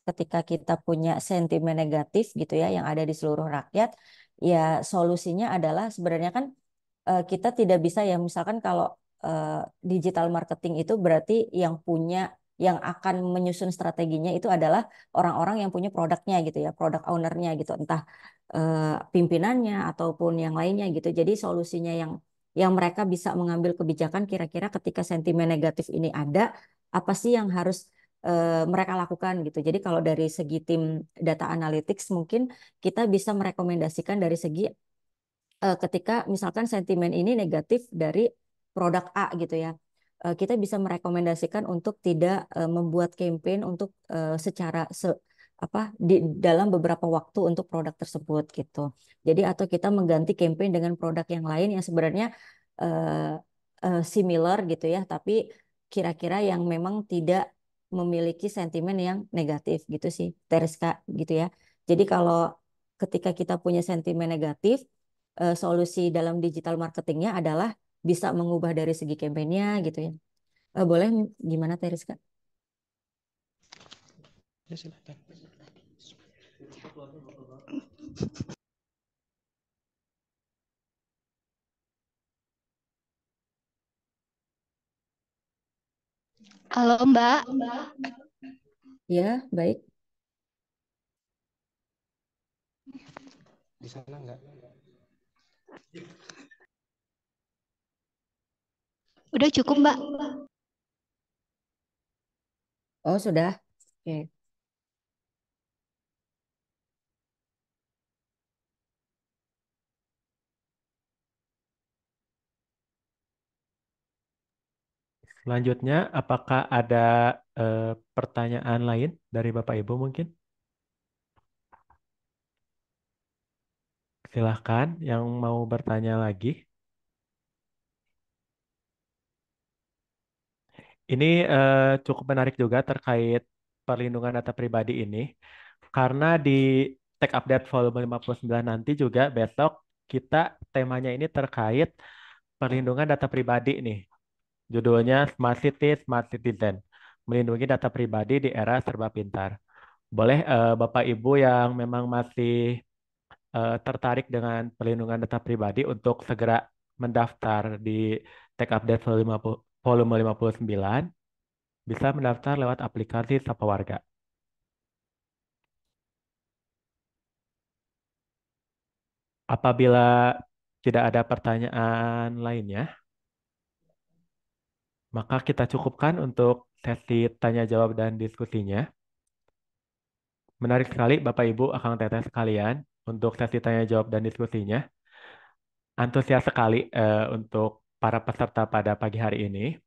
ketika kita punya sentimen negatif gitu ya yang ada di seluruh rakyat, ya solusinya adalah sebenarnya kan kita tidak bisa ya misalkan kalau digital marketing itu berarti yang akan menyusun strateginya itu adalah orang-orang yang punya produknya gitu ya, produk ownernya gitu, entah pimpinannya ataupun yang lainnya gitu. Jadi solusinya yang mereka bisa mengambil kebijakan kira-kira ketika sentimen negatif ini ada, apa sih yang harus mereka lakukan gitu. Jadi kalau dari segi tim data analytics mungkin kita bisa merekomendasikan dari segi ketika misalkan sentimen ini negatif dari produk A gitu ya, kita bisa merekomendasikan untuk tidak membuat campaign untuk secara di dalam beberapa waktu untuk produk tersebut gitu. Jadi atau kita mengganti campaign dengan produk yang lain yang sebenarnya similar gitu ya, tapi kira-kira yang memang tidak memiliki sentimen yang negatif gitu sih, Teriska gitu ya. Jadi kalau ketika kita punya sentimen negatif, solusi dalam digital marketingnya adalah bisa mengubah dari segi kampanyenya gitu ya. Boleh gimana Teriska? Ya, silakan. Halo Mbak. Ya, baik. Di sana enggak? Udah cukup Mbak. Oh, sudah. Oke. Selanjutnya, apakah ada pertanyaan lain dari Bapak Ibu mungkin? Silahkan yang mau bertanya lagi. Ini cukup menarik juga terkait perlindungan data pribadi ini. Karena di Tech Update volume 59 nanti juga besok kita temanya ini terkait perlindungan data pribadi nih. Judulnya Smart City, Smart Citizen. Melindungi data pribadi di era serba pintar. Boleh Bapak Ibu yang memang masih tertarik dengan perlindungan data pribadi untuk segera mendaftar di Tech Update volume 59, bisa mendaftar lewat aplikasi Sapa Warga. Apabila tidak ada pertanyaan lainnya, maka kita cukupkan untuk sesi tanya jawab dan diskusinya. Menarik sekali Bapak Ibu, Akang Teteh sekalian, untuk sesi tanya jawab dan diskusinya. Antusias sekali untuk para peserta pada pagi hari ini.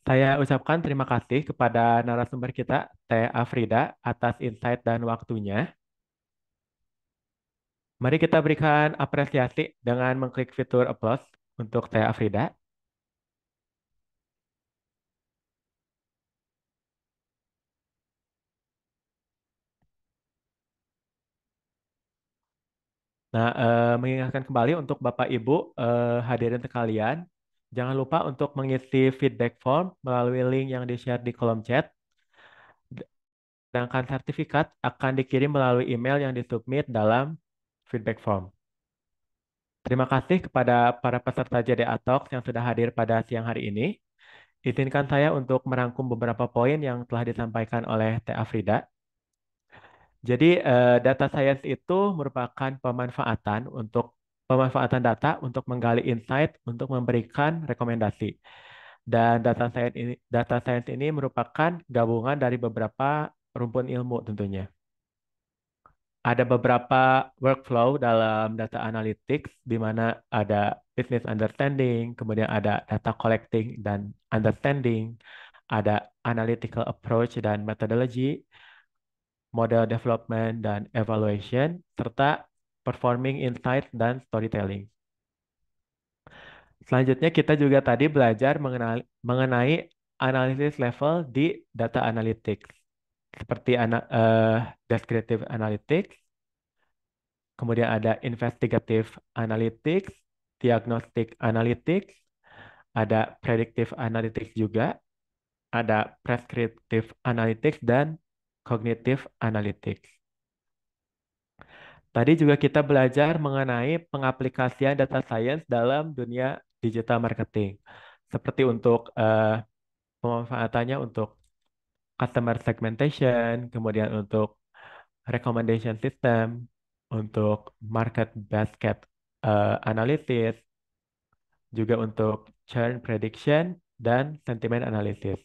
Saya ucapkan terima kasih kepada narasumber kita, Teh Afrida, atas insight dan waktunya. Mari kita berikan apresiasi dengan mengklik fitur applause untuk Teh Afrida. Nah, mengingatkan kembali untuk Bapak Ibu hadirin sekalian, jangan lupa untuk mengisi feedback form melalui link yang di-share di kolom chat. Sedangkan sertifikat akan dikirim melalui email yang disubmit dalam feedback form. Terima kasih kepada para peserta JDA Talks yang sudah hadir pada siang hari ini. Izinkan saya untuk merangkum beberapa poin yang telah disampaikan oleh Teh Afrida. Jadi data science itu merupakan pemanfaatan data untuk menggali insight untuk memberikan rekomendasi. Dan data science ini merupakan gabungan dari beberapa rumpun ilmu tentunya. Ada beberapa workflow dalam data analytics di mana ada business understanding, kemudian ada data collecting dan understanding, ada analytical approach dan methodology, model development dan evaluation, serta performing insight dan storytelling. Selanjutnya kita juga tadi belajar mengenai analisis level di data analytics, seperti descriptive analytics, kemudian ada investigative analytics, diagnostic analytics, ada predictive analytics juga, ada prescriptive analytics, dan cognitive analytics. Tadi juga kita belajar mengenai pengaplikasian data science dalam dunia digital marketing, seperti untuk pemanfaatannya untuk customer segmentation, kemudian untuk recommendation system, untuk market basket analysis, juga untuk churn prediction, dan sentiment analysis.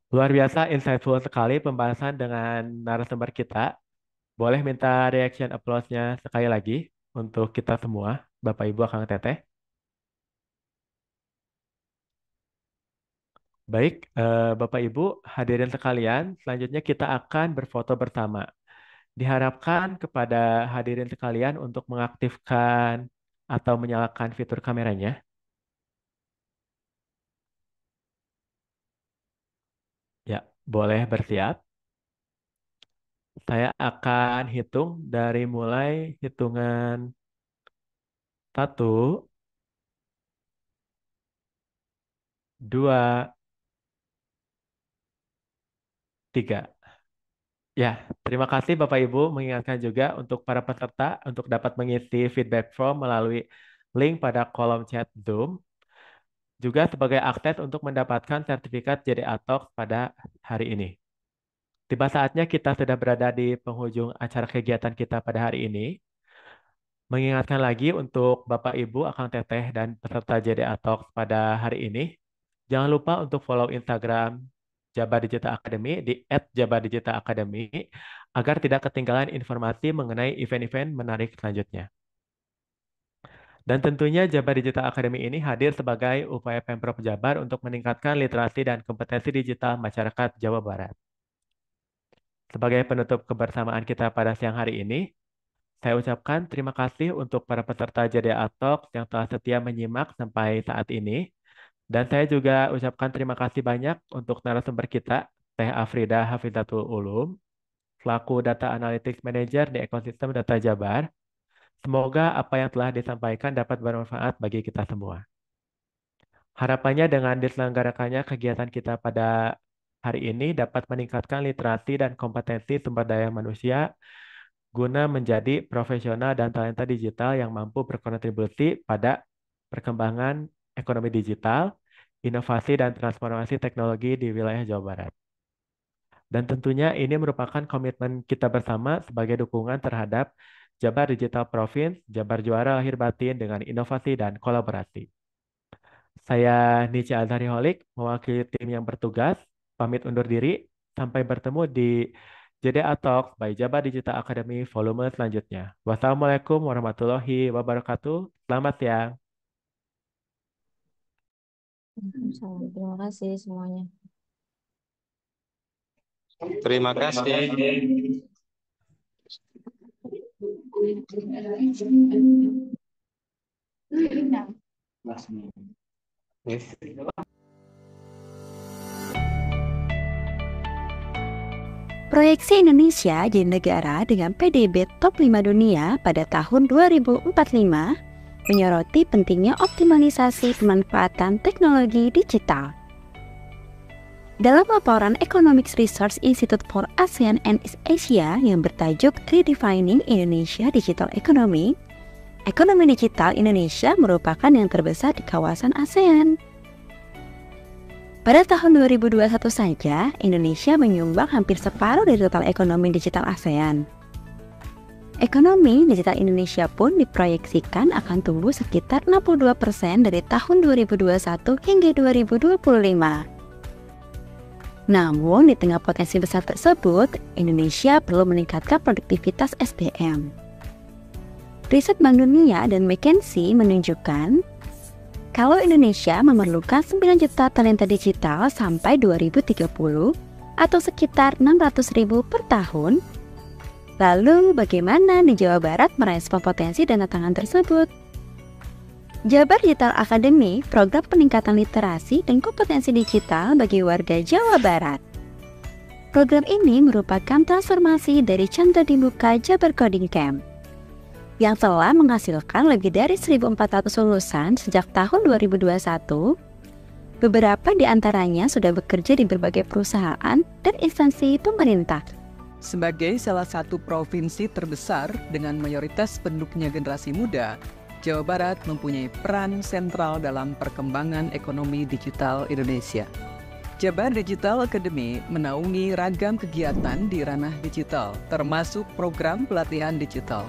Luar biasa insightful sekali pembahasan dengan narasumber kita. Boleh minta reaction applause-nya sekali lagi untuk kita semua, Bapak Ibu, Akang Teteh. Baik, Bapak Ibu, hadirin sekalian, selanjutnya kita akan berfoto bersama. Diharapkan kepada hadirin sekalian untuk mengaktifkan atau menyalakan fitur kameranya. Ya, boleh bersiap. Saya akan hitung dari mulai hitungan 1, 2, 3. Ya, terima kasih Bapak Ibu, mengingatkan juga untuk para peserta untuk dapat mengisi feedback form melalui link pada kolom chat Zoom. Juga sebagai akses untuk mendapatkan sertifikat JDA Talks pada hari ini. Tiba saatnya kita sudah berada di penghujung acara kegiatan kita pada hari ini. Mengingatkan lagi untuk Bapak Ibu, Akang Teteh, dan peserta JDA Talks pada hari ini, jangan lupa untuk follow Instagram Jabar Digital Academy di @jabardigitalacademy agar tidak ketinggalan informasi mengenai event-event menarik selanjutnya. Dan tentunya Jabar Digital Academy ini hadir sebagai upaya Pemprov Jabar untuk meningkatkan literasi dan kompetensi digital masyarakat Jawa Barat. Sebagai penutup kebersamaan kita pada siang hari ini, saya ucapkan terima kasih untuk para peserta JDA Talks yang telah setia menyimak sampai saat ini. Dan saya juga ucapkan terima kasih banyak untuk narasumber kita, Teh Afrida Hafizatul Ulum, selaku Data Analytics Manager di Ekosistem Data Jabar. Semoga apa yang telah disampaikan dapat bermanfaat bagi kita semua. Harapannya dengan diselenggarakannya kegiatan kita pada hari ini dapat meningkatkan literasi dan kompetensi sumber daya manusia guna menjadi profesional dan talenta digital yang mampu berkontribusi pada perkembangan ekonomi digital, inovasi dan transformasi teknologi di wilayah Jawa Barat. Dan tentunya ini merupakan komitmen kita bersama sebagai dukungan terhadap Jabar Digital Province, Jabar Juara Lahir Batin dengan inovasi dan kolaborasi. Saya Nici Azhari Holik, mewakili tim yang bertugas, pamit undur diri. Sampai bertemu di JDA Talks by Jabar Digital Academy volume selanjutnya. Wassalamualaikum warahmatullahi wabarakatuh. Selamat siang. Terima kasih semuanya. Terima kasih. Proyeksi Indonesia jadi negara dengan PDB top 5 dunia pada tahun 2045 menyoroti pentingnya optimalisasi pemanfaatan teknologi digital. Dalam laporan Economic Research Institute for ASEAN and East Asia yang bertajuk Redefining Indonesia Digital Economy, ekonomi digital Indonesia merupakan yang terbesar di kawasan ASEAN. Pada tahun 2021 saja, Indonesia menyumbang hampir separuh dari total ekonomi digital ASEAN. Ekonomi digital Indonesia pun diproyeksikan akan tumbuh sekitar 62% dari tahun 2021 hingga 2025. Namun, di tengah potensi besar tersebut, Indonesia perlu meningkatkan produktivitas SDM. Riset Bank Dunia dan McKinsey menunjukkan kalau Indonesia memerlukan 9 juta talenta digital sampai 2030 atau sekitar 600.000 per tahun. Lalu bagaimana di Jawa Barat merespon potensi dan tantangan tersebut? Jabar Digital Academy, program peningkatan literasi dan kompetensi digital bagi warga Jawa Barat. Program ini merupakan transformasi dari Chandra Dibuka Jabar Coding Camp yang telah menghasilkan lebih dari 1.400 lulusan sejak tahun 2021. Beberapa di antaranya sudah bekerja di berbagai perusahaan dan instansi pemerintah. Sebagai salah satu provinsi terbesar dengan mayoritas penduduknya generasi muda, Jawa Barat mempunyai peran sentral dalam perkembangan ekonomi digital Indonesia. Jabar Digital Academy menaungi ragam kegiatan di ranah digital, termasuk program pelatihan digital,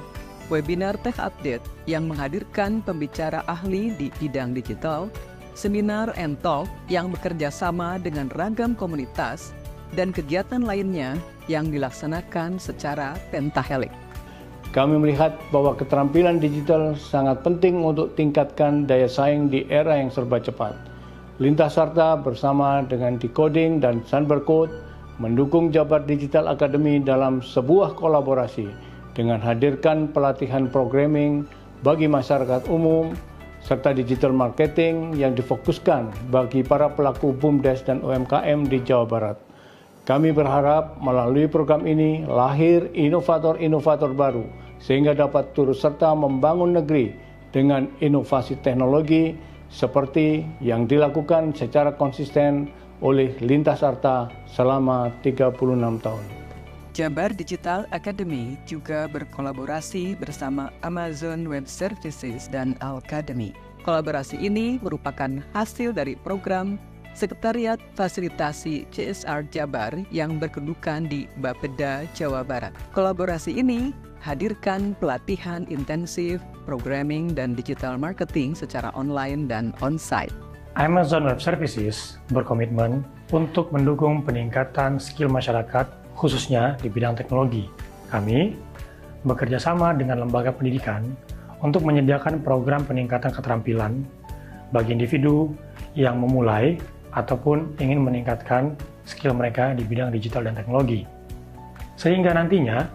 webinar Tech Update yang menghadirkan pembicara ahli di bidang digital, seminar and talk yang bekerja sama dengan ragam komunitas, dan kegiatan lainnya yang dilaksanakan secara pentahelik. Kami melihat bahwa keterampilan digital sangat penting untuk tingkatkan daya saing di era yang serba cepat. Lintas Sarta bersama dengan Decoding dan Cybercode mendukung Jabar Digital Academy dalam sebuah kolaborasi dengan hadirkan pelatihan programming bagi masyarakat umum serta digital marketing yang difokuskan bagi para pelaku BUMDes dan UMKM di Jawa Barat. Kami berharap melalui program ini lahir inovator-inovator baru sehingga dapat turut serta membangun negeri dengan inovasi teknologi seperti yang dilakukan secara konsisten oleh Lintas Sarta selama 36 tahun. Jabar Digital Academy juga berkolaborasi bersama Amazon Web Services dan Alkademi. Kolaborasi ini merupakan hasil dari program Sekretariat Fasilitasi CSR Jabar yang berkedudukan di Bapeda, Jawa Barat. Kolaborasi ini hadirkan pelatihan intensif, programming, dan digital marketing secara online dan on-site. Amazon Web Services berkomitmen untuk mendukung peningkatan skill masyarakat, khususnya di bidang teknologi. Kami bekerja sama dengan lembaga pendidikan untuk menyediakan program peningkatan keterampilan bagi individu yang memulai ataupun ingin meningkatkan skill mereka di bidang digital dan teknologi. Sehingga nantinya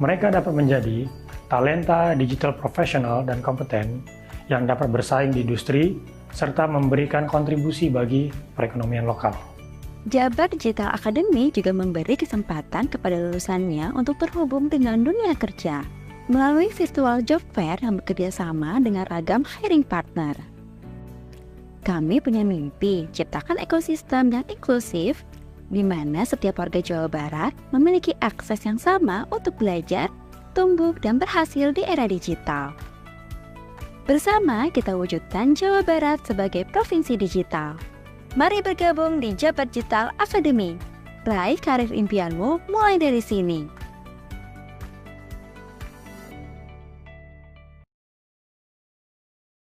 mereka dapat menjadi talenta digital profesional dan kompeten yang dapat bersaing di industri serta memberikan kontribusi bagi perekonomian lokal. Jabar Digital Academy juga memberi kesempatan kepada lulusannya untuk terhubung dengan dunia kerja melalui virtual job fair yang bekerja sama dengan ragam hiring partner. Kami punya mimpi ciptakan ekosistem yang inklusif di mana setiap warga Jawa Barat memiliki akses yang sama untuk belajar, tumbuh, dan berhasil di era digital. Bersama kita wujudkan Jawa Barat sebagai provinsi digital. Mari bergabung di Jabar Digital Academy. Raih karir impianmu mulai dari sini.